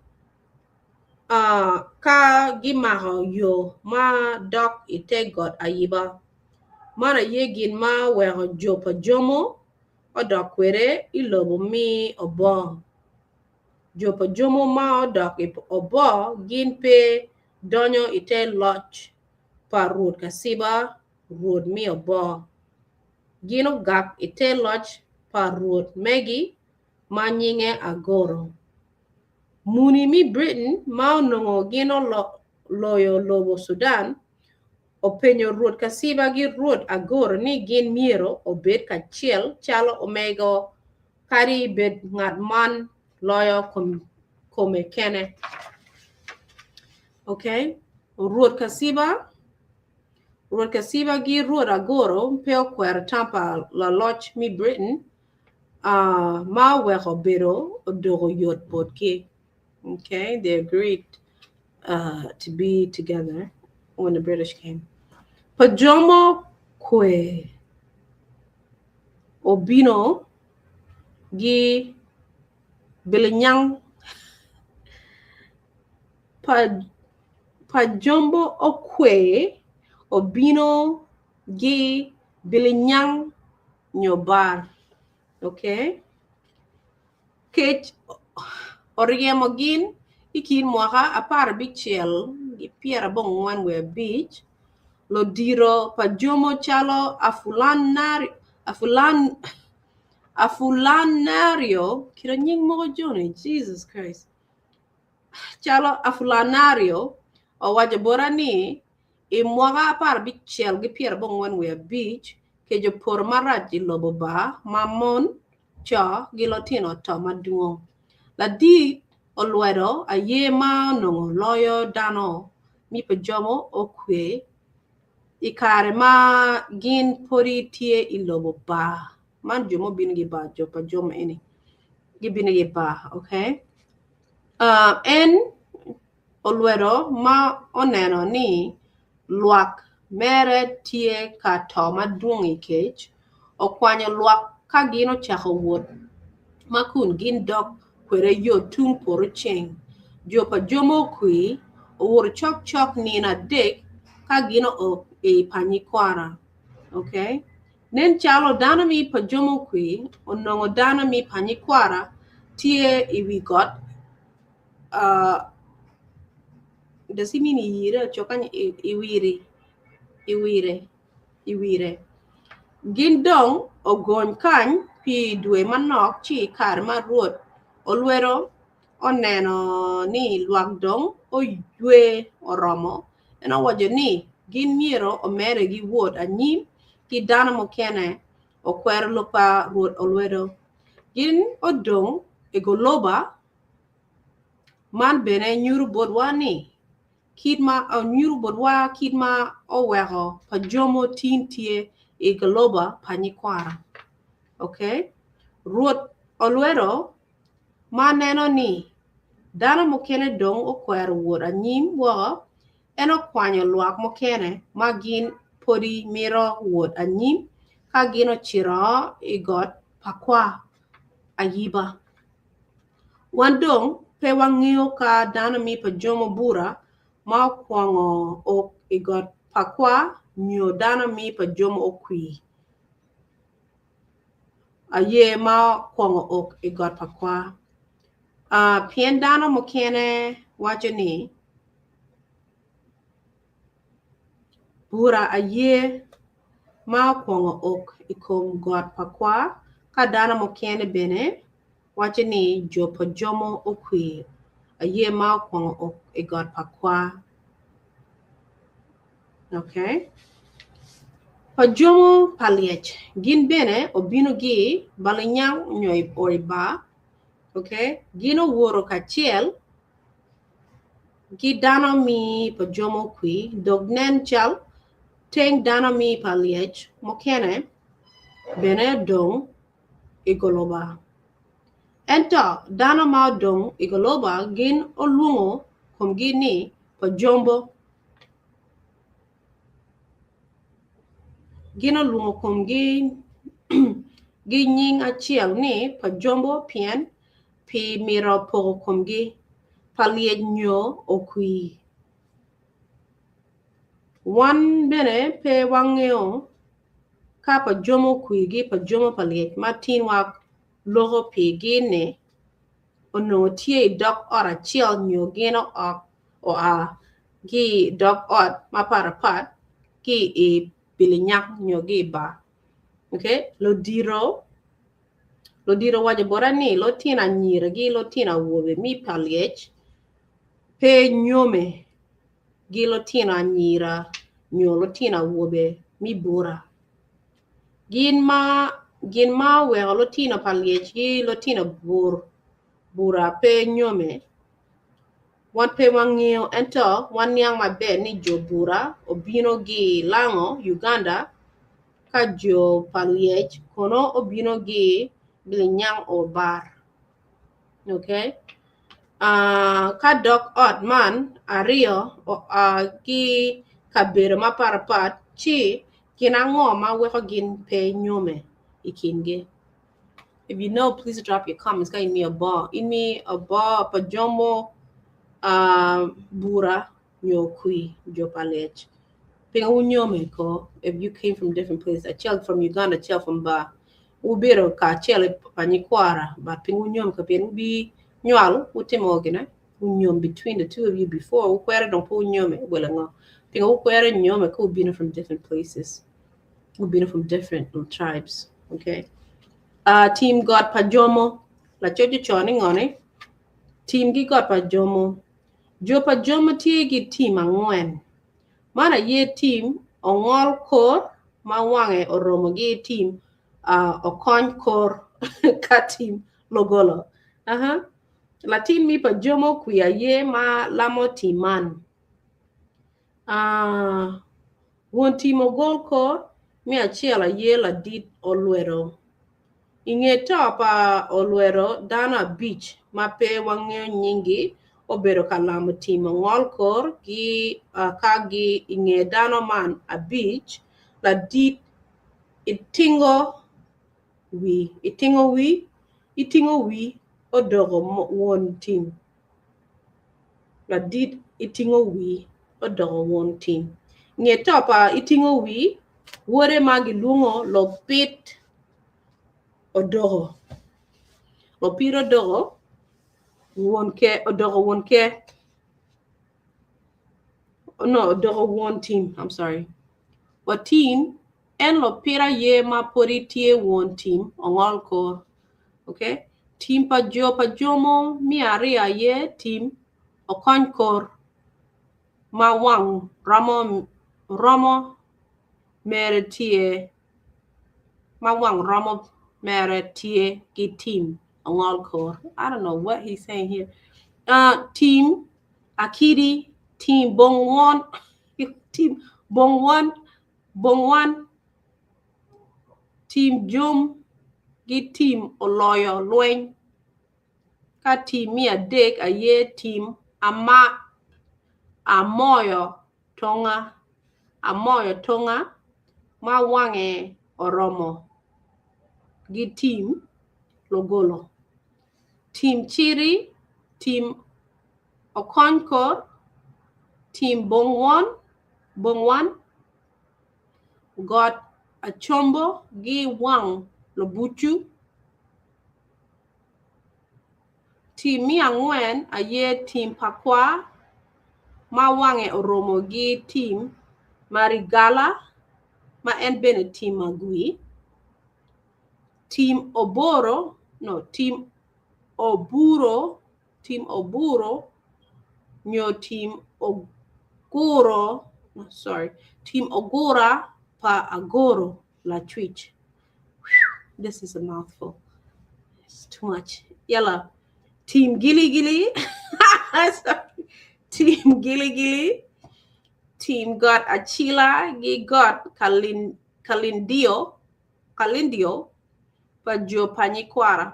ka gimaho yo ma dok ite got ayiba mana ye gin ma weko jo pa jomo odok kwere ilobo mi obo jopa jomo ma odok obo gin pe donyo ite loch pa ruot kasiba ruot mi obo gino gak ite loch pa ruot megi ma nyinge agoro muni mi Britain ma onongo gino loyo lobo Sudan openyo ruot kasiba gi ruot agoro ni gin miero obed kachiel chalo omego kari bed ng'at man loyo kome kene okay ruot kasiba gi ruot agoro peo kwer tampa la loch mi Britain ma weko bedo odogo yot potke okay they agreed to be together when the British came pajomo kwe obino gi bilinyang pajombo okwe obino gi bilinyang nyobar okay kech oriemo gin ikin mwaka apar bichiel gi piera bongwan we beach lo diro pajomo chalo afulanario kira nying moko jone Jesus Christ chalo afulanario owacho bora ni imwaga apar bichiel gi piera bongwan we beach ke jopur marach ilobo ba mamon cho gi lotino to maduong la di olwedo aye ma nongo loyo dano mi pajomo okwe ikare ma gin pori tie ilobo ba man jomo bin gi ba jo pajomo ini gi bin gi ba okay en olwedo ma oneno ni luak mere tie ka to madungi cage o kwanyo luak ka gino chako wood makun gin dok kwere yo tung poro cheng jopa jomo kui o wor chok chok nina dik ka gino o e panyi kwara okay nen chalo dana mi pa jomo kui o nongo dana mi panyi kwara tie iwi got does he mean ire chokan iwire gindong o gon kany pi dwe manok chi kar maruot o luero o neno ni luak dong o ywe oromo eno wajo ni gin miero o mere gi wuot anyim ki dana mo kene o kwero lupa ruot o luero gin o dong e goloba man bene nyuru bodwani kidma o nyuru bodwa kidma o wego pa jomo tintie e galoba panyikwara okay ruot olwero maneno ni dana mokene dong o kwero wuot anyim wo eno kwanyo luak mokene magin podi miro wuot anyim ka gino chiro e got pakwa ayiba wandong pe wang'eyo ka dana mi pa jomo bura ma kwango o e got pakwa nyo dana mi pa jomo okwi aye ma kwango ok e got pakwa pien dana mokene wacho ni bura aye ma kwango ok e kom got pakwa ka dana mokene bene wacho ni jopa jomo okwi aye ma kwango ok e got pakwa okay Pajomo paliech gin bene obino gi balinyang nyoy oriba okay gino woro kachiel gi dano mi pajomo kwi dognen chal teng dano mi paliech mokene bene dong igoloba ento dano ma dong igoloba gin olungo kom gini pajombo gino lungo kom gi gi nying achiel ni pajombo pien pi miro pogo kom gi paliej nyo okwi wan bene pe wangeo ka pajomo kwi gi pajomo paliej matin wak logo pi gine ono tie dok ora chiel nyo gino ok o a gi dok ot maparapat ki e bilinyak nyo gi ba okay lo diro waje borani lo tina nyira gi lo tina wobe mi paliech pe nyome gi lo tina nyira nyo lo tina wobe mi bura gin ma we lo tina paliech gi lo tina bura pe nyome wan pe wangio ento wan yang mabe ni jo bura obino gi lango Uganda ka jo paliech kono obino gi bilinyang o bar okay ka dok ot man ario ki kabero maparapat chi kinango ma weko gin pe nyome ikinge if you know please drop your comments ka in me a bar pajomo bura nyokui jo paliech pinga unyome ko if you came from different places a child from Uganda child from ba ubiro ka chele panyikwara but pinga unyome ka pin ubi nywal utimogina unyom between the two of you before ukwere don't po unyome wala ngo pinga ukwere nyome ko ubino from different places ubino from different tribes okay team god pajomo la chojo choni ngone team gi god pajomo jo pajomo tie gi team angwen mana ye team ongol kor ma wange oromo gi team okony kor ka team logolo la team mi pajomo kuya ye ma lamo timan won team ogol kor mi achiela ye la dit olwero inge topa olwero dana beach ma pe wange nyingi obedo kalamo tim ngol kor gi kagi inge dano man a beach la dit itingo wi odogo won tim la dit itingo wi odogo won tim nge topa itingo wi wore magi lungo lo pit odogo odogo won ke no odogo won tim I'm sorry wa team en lo pira ye ma pori tie won team ongol ko okay team pa jomo mi aria ye team okon kor ma wang romo mere tie ma wang romo mere tie ki team ongol kor I don't know what he's saying here team akidi team bongwon team bongwan team jum gi team oloyo lweny ka team mi adek aye team amoyo tonga ma wange oromo gi team logolo team chiri team okonkor team bongwan got achombo gi wang lobuchu team mi angwen aye team pakwa ma wange oromo gi team marigala ma en bene team magui team oburo nyo team ogura pa agoro la twitch this is a mouthful it's too much yalla team gili team gili team got achila gi got kalindio pa jo panikwara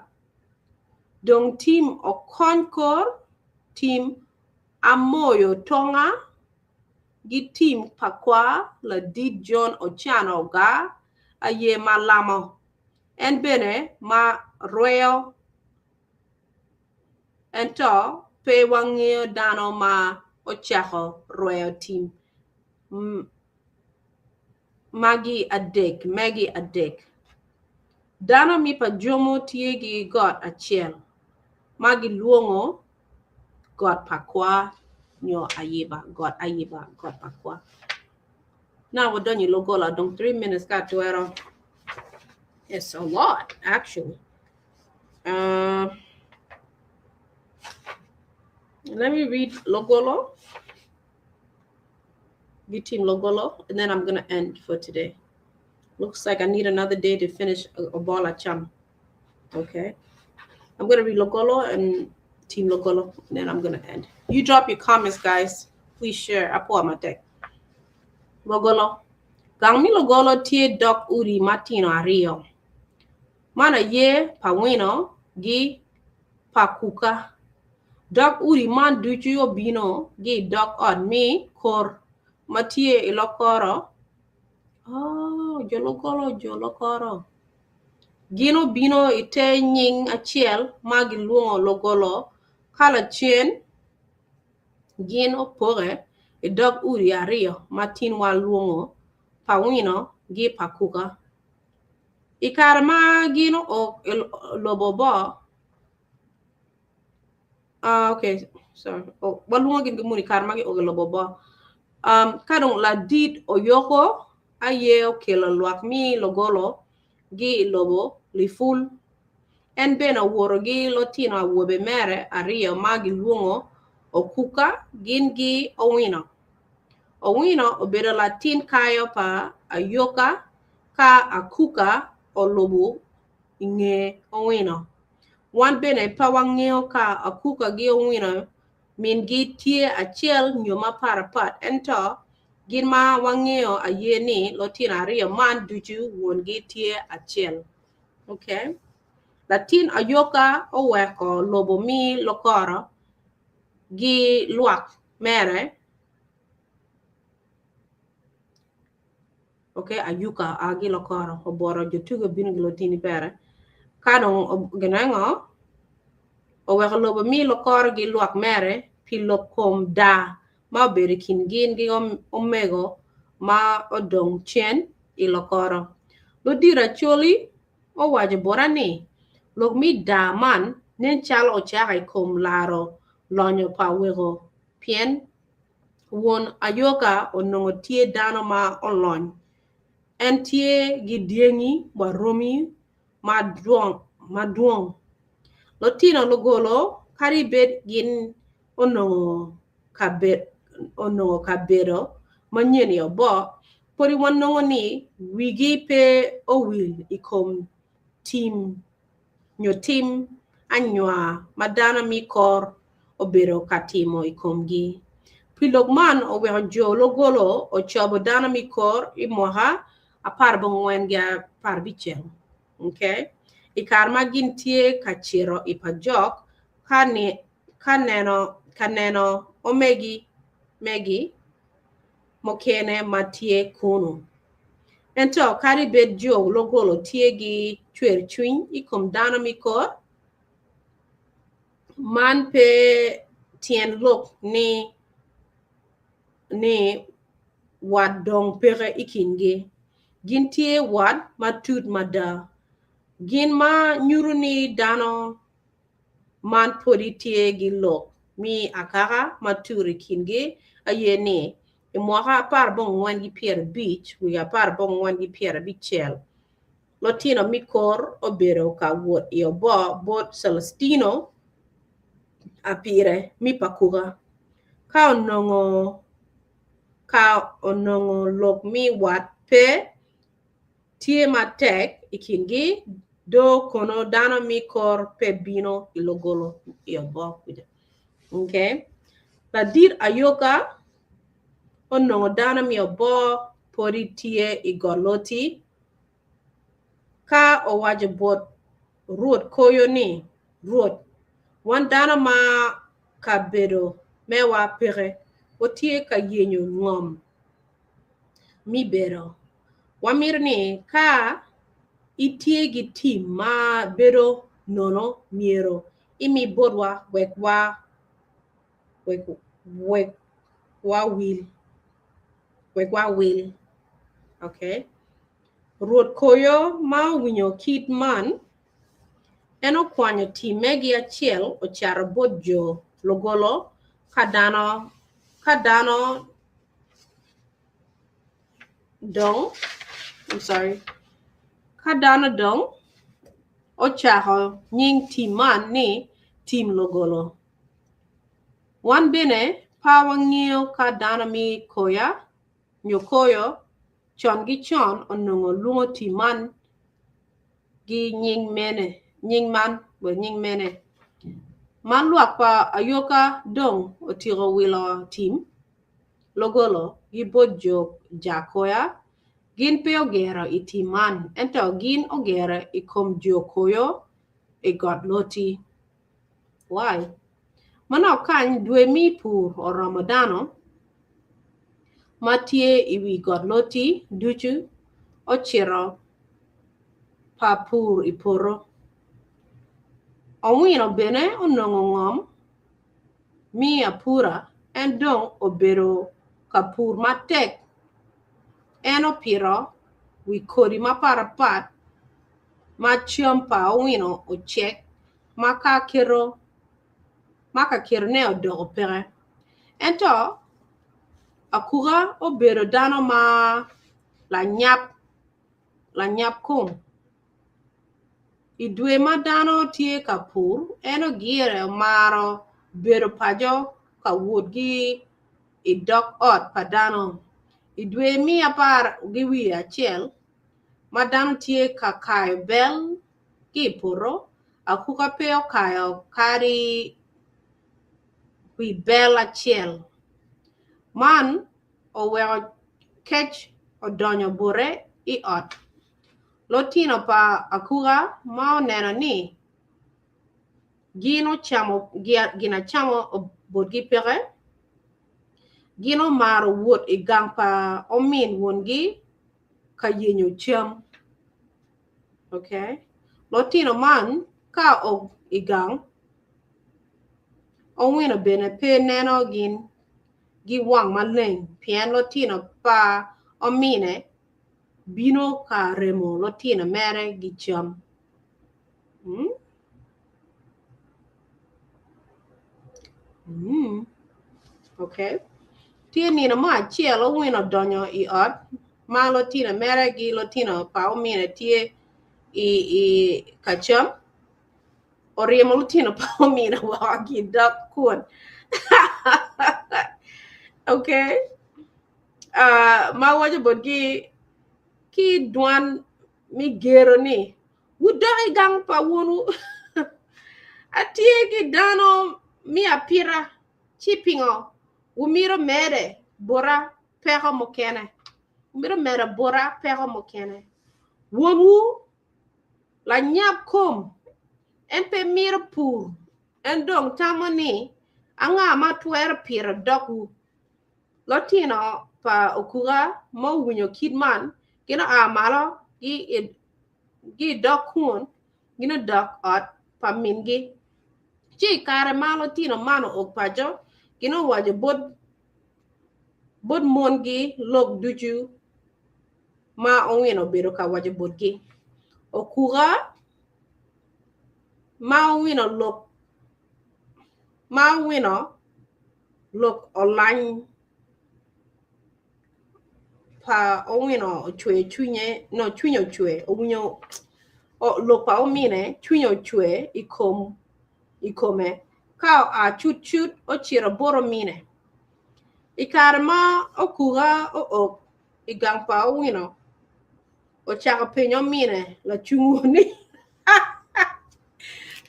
dong team okonkor team amoyo tonga gi team pakwa la dit John Ochano ga aye malamo en bene ma royal ento pe wangeo dano ma ochaho royal team Maggie adek dano mi pa jomo tiegi got achiel Maggie luongo got pakwa nyo ayiba got pakwa now we're done you logola dong 3 minutes got to it it's a lot actually let me read logolo team logolo and then I'm gonna end for today. Looks like I need another day to finish Obbo Lacam. Okay, I'm gonna read logolo and team logolo and then I'm gonna end. You drop your comments, guys. Please share. I pour my deck. Logolo gang mi logolo tie dok uri matino ario mana ye pawino gi pakuka dok uri man duchu obino gi dok on mi kor matie ilokoro jolokoro gino bino ite nying achiel magi luongo logolo kala chien gino pore dok uri ario matin wa luongo pawino gi pakuka ikarma gino o lobobo okay sorry walungo gin gumuni karma gi o lobobo kadong la dit oyoko aye okelo luak mi logolo gi lobo li full en bena woro gi lotino awobe mere ario magi luongo okuka gin gi owino obedo latin kayo pa ayoka ka akuka o lobo inge owino wan bene pa wangeo ka akuka gi owino min gi tie achiel nyoma parapat ento gin ma wangeo ayeni lotin ario man duchu won gi tie achiel okay latin ayoka oweko lobo mi lokoro gi luak mere okay ayuka agi lokoro oboro jotugo bino glotini pere kadon genengo o weko lobo mi lokoro gi luak mere pi lokom da ma bere kin gin gi omego ma odong chen I lokoro lo dira choli o waje borani lok mi da man nen chal o chaka kom laro lonyo pa wego pien won ayoka onongo tie dano ma olony en tie gi diengi wa romi ma duong Lotino logolo kari bed gin onongo kabedo manyeni obo pori wanongo ni wigi pe owil ikom tim anywa madana mi kor obedo katimo ikomgi Pilogman o weko jo logolo o chobo dana mi kor imoha apar bongwen ga par bichel okay ikar ma gin tie ka chiro ipajok kaneno megi mokene matie kuno ento kari bed jo logolo tie gi chwer chuny ikom dana mi kor man pe tien lok ni wad dong pere ikingi gin tie wad matut mada gin ma nyuru ni dano man podi tie gi lok mi akara maturi kingi ayeni imwaka par bong wan gi pier beach wiga par bong wan gi pier bichel Lotino mikor obero ka wot io bot Celestino apire mi pakuga ka onongo lok mi wat pe tie matek ikingi do kono dano mi kor pe bino ilogolo iobo okay la dir ayoka onongo dano mi obo pori tie igoloti ka owaje bot ruot koyo ni ruot wan dano ma kabedo mewa pere otie ka yenyo ngom mi bero wamirni ka itie gi tim ma bedo nono miero imi bodwa wekwa wil okay ruot koyo ma winyo kit man eno kwanyo timegi achiel ocharo bodjo logolo kadano dong kadano dong ochako nying tim man ni tim logolo wan bene pawang'iyo ka dano mi nyokoyo chon gi chon onongo lungo tim man gi nying mene man luak pa ayoka dong otiro wilo tim logolo gi bodjo jakoya gin pe ogero itim man ento gin ogero ikom jokoyo got loti why mano kany dwe mi pur o ramadano matie iwi got loti duchu ochiro pa pur iporo owino bene onongo ngom mi apura en dong obedo kapur matek en opiro wi kodi maparapat ma chiom pa owino ochek maka kero ne odoko pere ento akuga obedo dano ma la nyap kum idwe ma dano tie kapur eno gire maro bedo pajo ka wuot gi idok ot pa dano idwe mi apar gi wi achiel ma dano tie ka kayo bel gi puro akuka pe okayo kari wi bel achiel man oweko kech odonyo bure I ot Lotino pa akuga ma oneno ni gina chamo bot gi pere gino maro wot igang pa omin wongi ka yenyo cham okay lotino man ka og igang owino bene pe neno gin gi wang maleng pien lotino pa omine bino ka remo lotino mere gi cham okay tieni na ma chielo wino donyo I ot ma lotino mere gi lotino pa omine tie I kacham oriemo lotino pa omine wa gi dak kuon okay ma wajo bot ki duan mi gero ni wudai gang pa wonu atie gi dano mi apira chipingo umiro mere bora pego mokene umiro mere bora pego mokene wonu la nyap kom empe miro pur endong tamoni anga ma tuer pira doku lotino pa okura mo winyo kidman kina amalo gi dokun gina dok ot pa mingi chi kare malo tino mano okpajo kino wajo bod mongi lok duju ma owino bedo ka wajo bodgi okura ma owino lok olany pa owino chwe chunye no chunyo chwe owinyo lok pa omine chunyo chwe ikome ka a chut ochiro boro mine ikare ma okura ok igang pa owino ochaka penyo mine la chunguni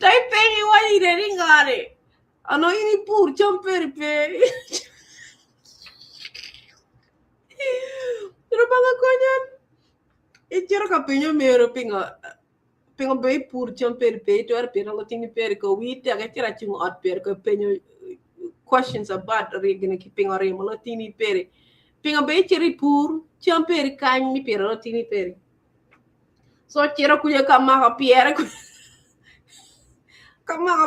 dai pengi wani de ringare ano ini pur chomperi pe pero banga konyan ichiro ka penyo mero pingo be pur chomperi pe to ar pero lotini per ko wite aga tira chung ot per ko penyo questions about regina ki pingo re lotini per pingo be chiri pur chomperi kan mi pero lotini per so chiro kuya kama ka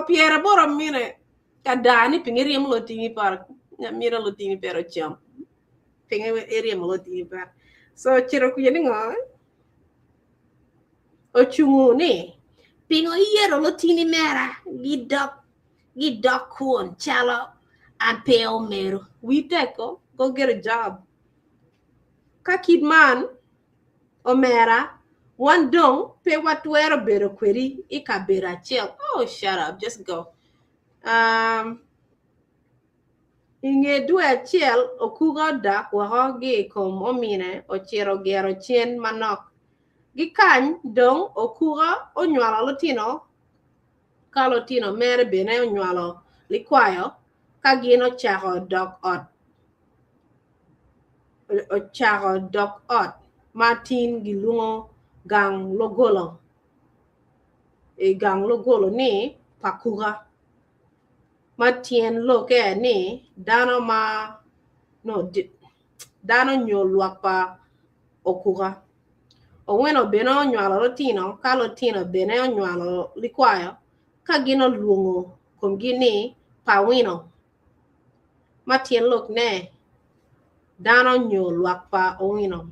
piera boro mine kadani pingiri em lotini par mira lotini pero cham pingiri em lotini par so chiro kuya ni ngo ochungu ni pingo iero lotini mera gidok kuon chalo apeo mero witeko go get a job ka kidman omera one dong pe watuero bero kweri ikabera chel oh shut up just go inge due chel okuga dak waho gi kom omine ochero gero chien manok gikany dong okuga onywalo lotino ka lotino mere bene onywalo likwayo ka gino chako dok ot Martin gilungo gang logolo ni pakura matien loke ni dano nyolwa pa okura oweno beno nywalo lotino ka lotino bene onywalo likwayo ka gino luongo kom gini pawino matien lok ne dano nyolwa pa owino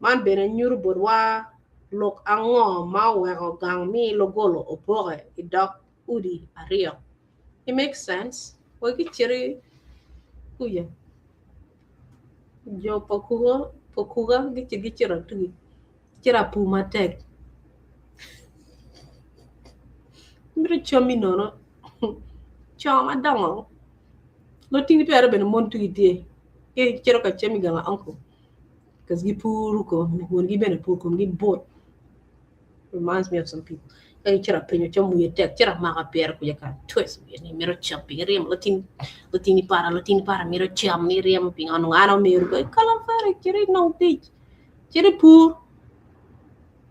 man bene nyuru bodwa lok ango ma wego gang mi logolo opore idok udi ario it makes sense wagi chiri kuya jo pokuga gichira tugi chira pumatek mbira chomi nono choma dongo lotini pera bene montugi tie ke chiro ka chemi gala uncle because gi puru ko won gi bene pur ko gi bot reminds me of some people ay chira penyo chomu yetek chira maka per ku yaka twist ni mero champi riem lotini para mero cham ni riem ping anu ano mero ko kala fare chira no teach chira pur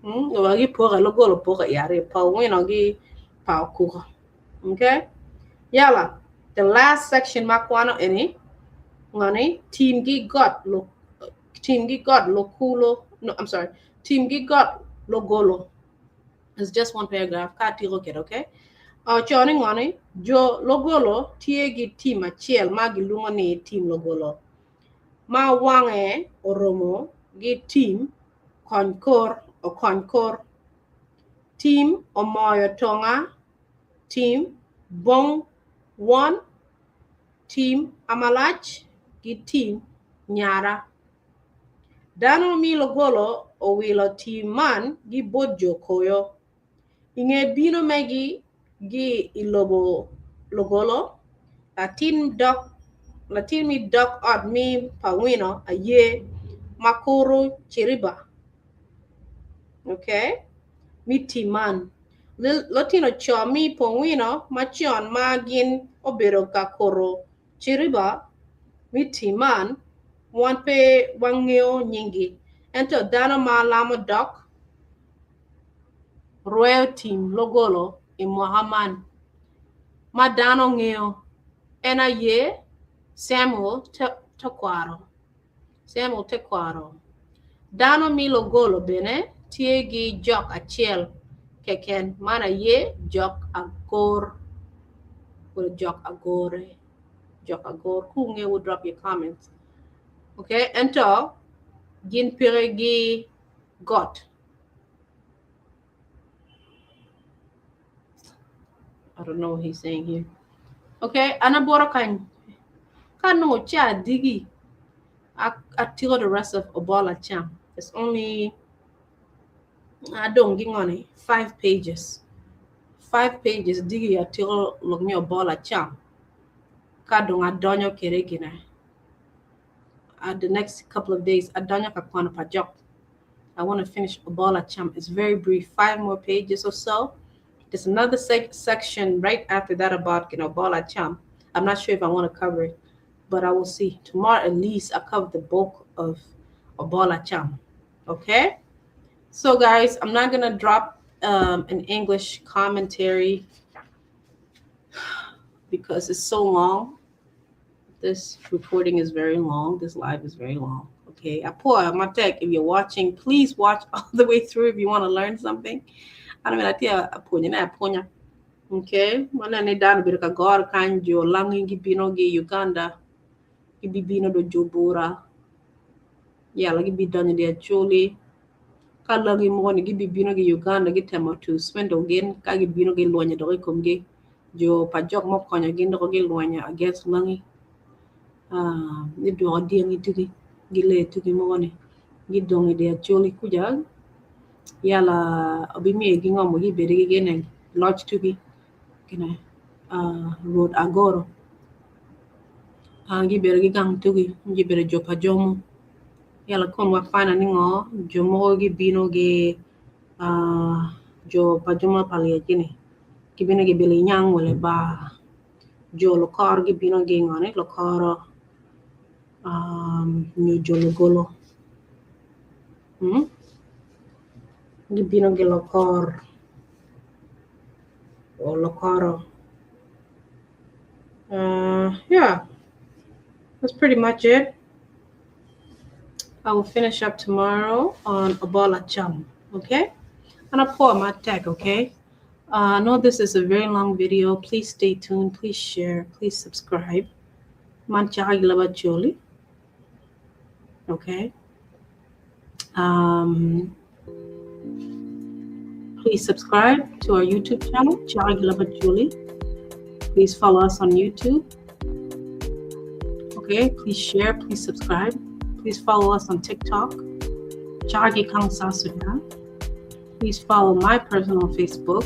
wagi pur lo golo pur yare pa wino gi pa ku okay yala The last section makwano ini ngani team gi got lo kulo. No, I'm sorry. Team gi got lo golo. It's just one paragraph. Kati look at okay. Choni ngani jo logolo tiegi team achiel magi lumani team logolo. Ma wange oromo gi team konkor o konkor. Team omoyo tonga. Team bong one. Team amalach gi team nyara. Dano mi logolo o wilo team man gi bojo koyo. Inge bino megi gi ilobo logolo. Latin mi dok od mi pawino aye makuru chiriba. Okay? Mi timan. Latino cho mi pawino machion magin obero kakoro chiriba. Mi timan wanpe wangeo nyingi. Ento dano ma lamo dok royal team logolo in Muhammad. Madano ngeo ena ye Samuel Tequaro. Dano mi logolo bene tiegi jok achiel keken mana ye jok agor or jok agor who will drop your comments. Okay, ento gin piregi got. I don't know what he's saying here. Okay, anabora kan no cha digi. I till the rest of Obbo Lacam. It's only I don't get on it 5 pages. 5 pages digi until look me Obbo Lacam. Kadong adonyo keregina. The next couple of days adonyo kakwana pajok. I want to finish Obbo Lacam. It's very brief, 5 more pages or so. There's another section right after that about Obbo Lacam. I'm not sure if I want to cover it, but I will see. Tomorrow at least I'll cover the bulk of Obbo Lacam. Okay? So guys, I'm not gonna drop an English commentary because it's so long. This recording is very long. This live is very long. Okay, Apoa Matek, if you're watching, please watch all the way through if you want to learn something. I don't mean I tell Aponya. Okay, mana ne dan bir ka gor kanjo langi gibino gi Uganda. Gibino do Jobura. Yeah, like Leb Acholi. Kalagi moni gibino gi Uganda gitemo to swindle again. Kagi bino gi lonya do komge. Jo pajok mo konya gindo gi lonya against langi. Ni do odiang itugi gile tugi moni. Gidong de Acholi kuja. Yala obimi gingom gi beri gene lodge tugi. Road agoro. Gibere gigang tugi gibere jopa jomo. Yala kon wa fana ningo jomo gibino ge jo pajoma palia gini. Gibino ge bele nyang wale ba jo lokor gibino ge ngone lokoro nyo jo logolo. Gibino ge lokor o lokoro. Yeah, that's pretty much it. I will finish up tomorrow on Obbo Lacam, okay? And I'll pour my tag, okay? I know this is a very long video. Please stay tuned. Please share. Please subscribe. Man Chaka Leb Acholi, okay? Please subscribe to our YouTube channel, Chaka Leb Acholi. Please follow us on YouTube. Okay, please share, please subscribe. Please follow us on TikTok, Chaka Kang South Sudan. Please follow my personal Facebook,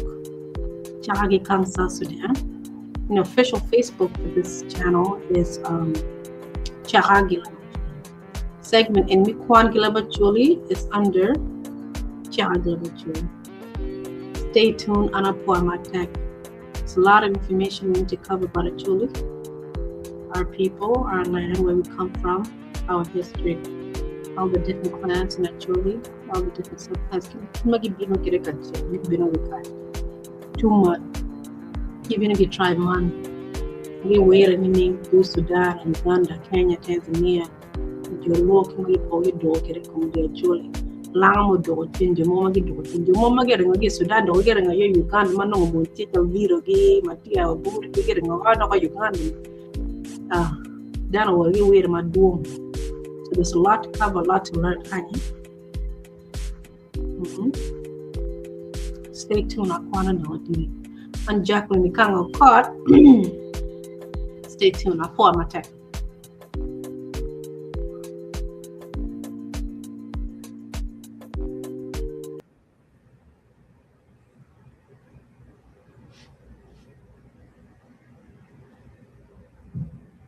Chaka Kang South Sudan. The official Facebook for this channel is Chaka Leb Acholi. Segment in Kwan Leb Acholi is under Chaka Leb Acholi. Stay tuned on our tech. It's a lot of information we need to cover about Acholi, our people, our land, where we come from, our history, all the different clans in Acholi, all the different subclans. Too much. Even if you try man, we were in Sudan, Uganda, Kenya, Tanzania, your walking with all your dog get a jolly. Lamo do tin jo mama gi do tin jo mama get ngi Sudan do get ngi Uganda man no mo ti to viro gi matia bu ri get ngi no ko Uganda dan wo gi wer ma do. So there's a lot to cover, a lot to learn, honey. Stay tuned on Kwan and Jacqueline Kang of Court. Stay tuned on Paul Matek.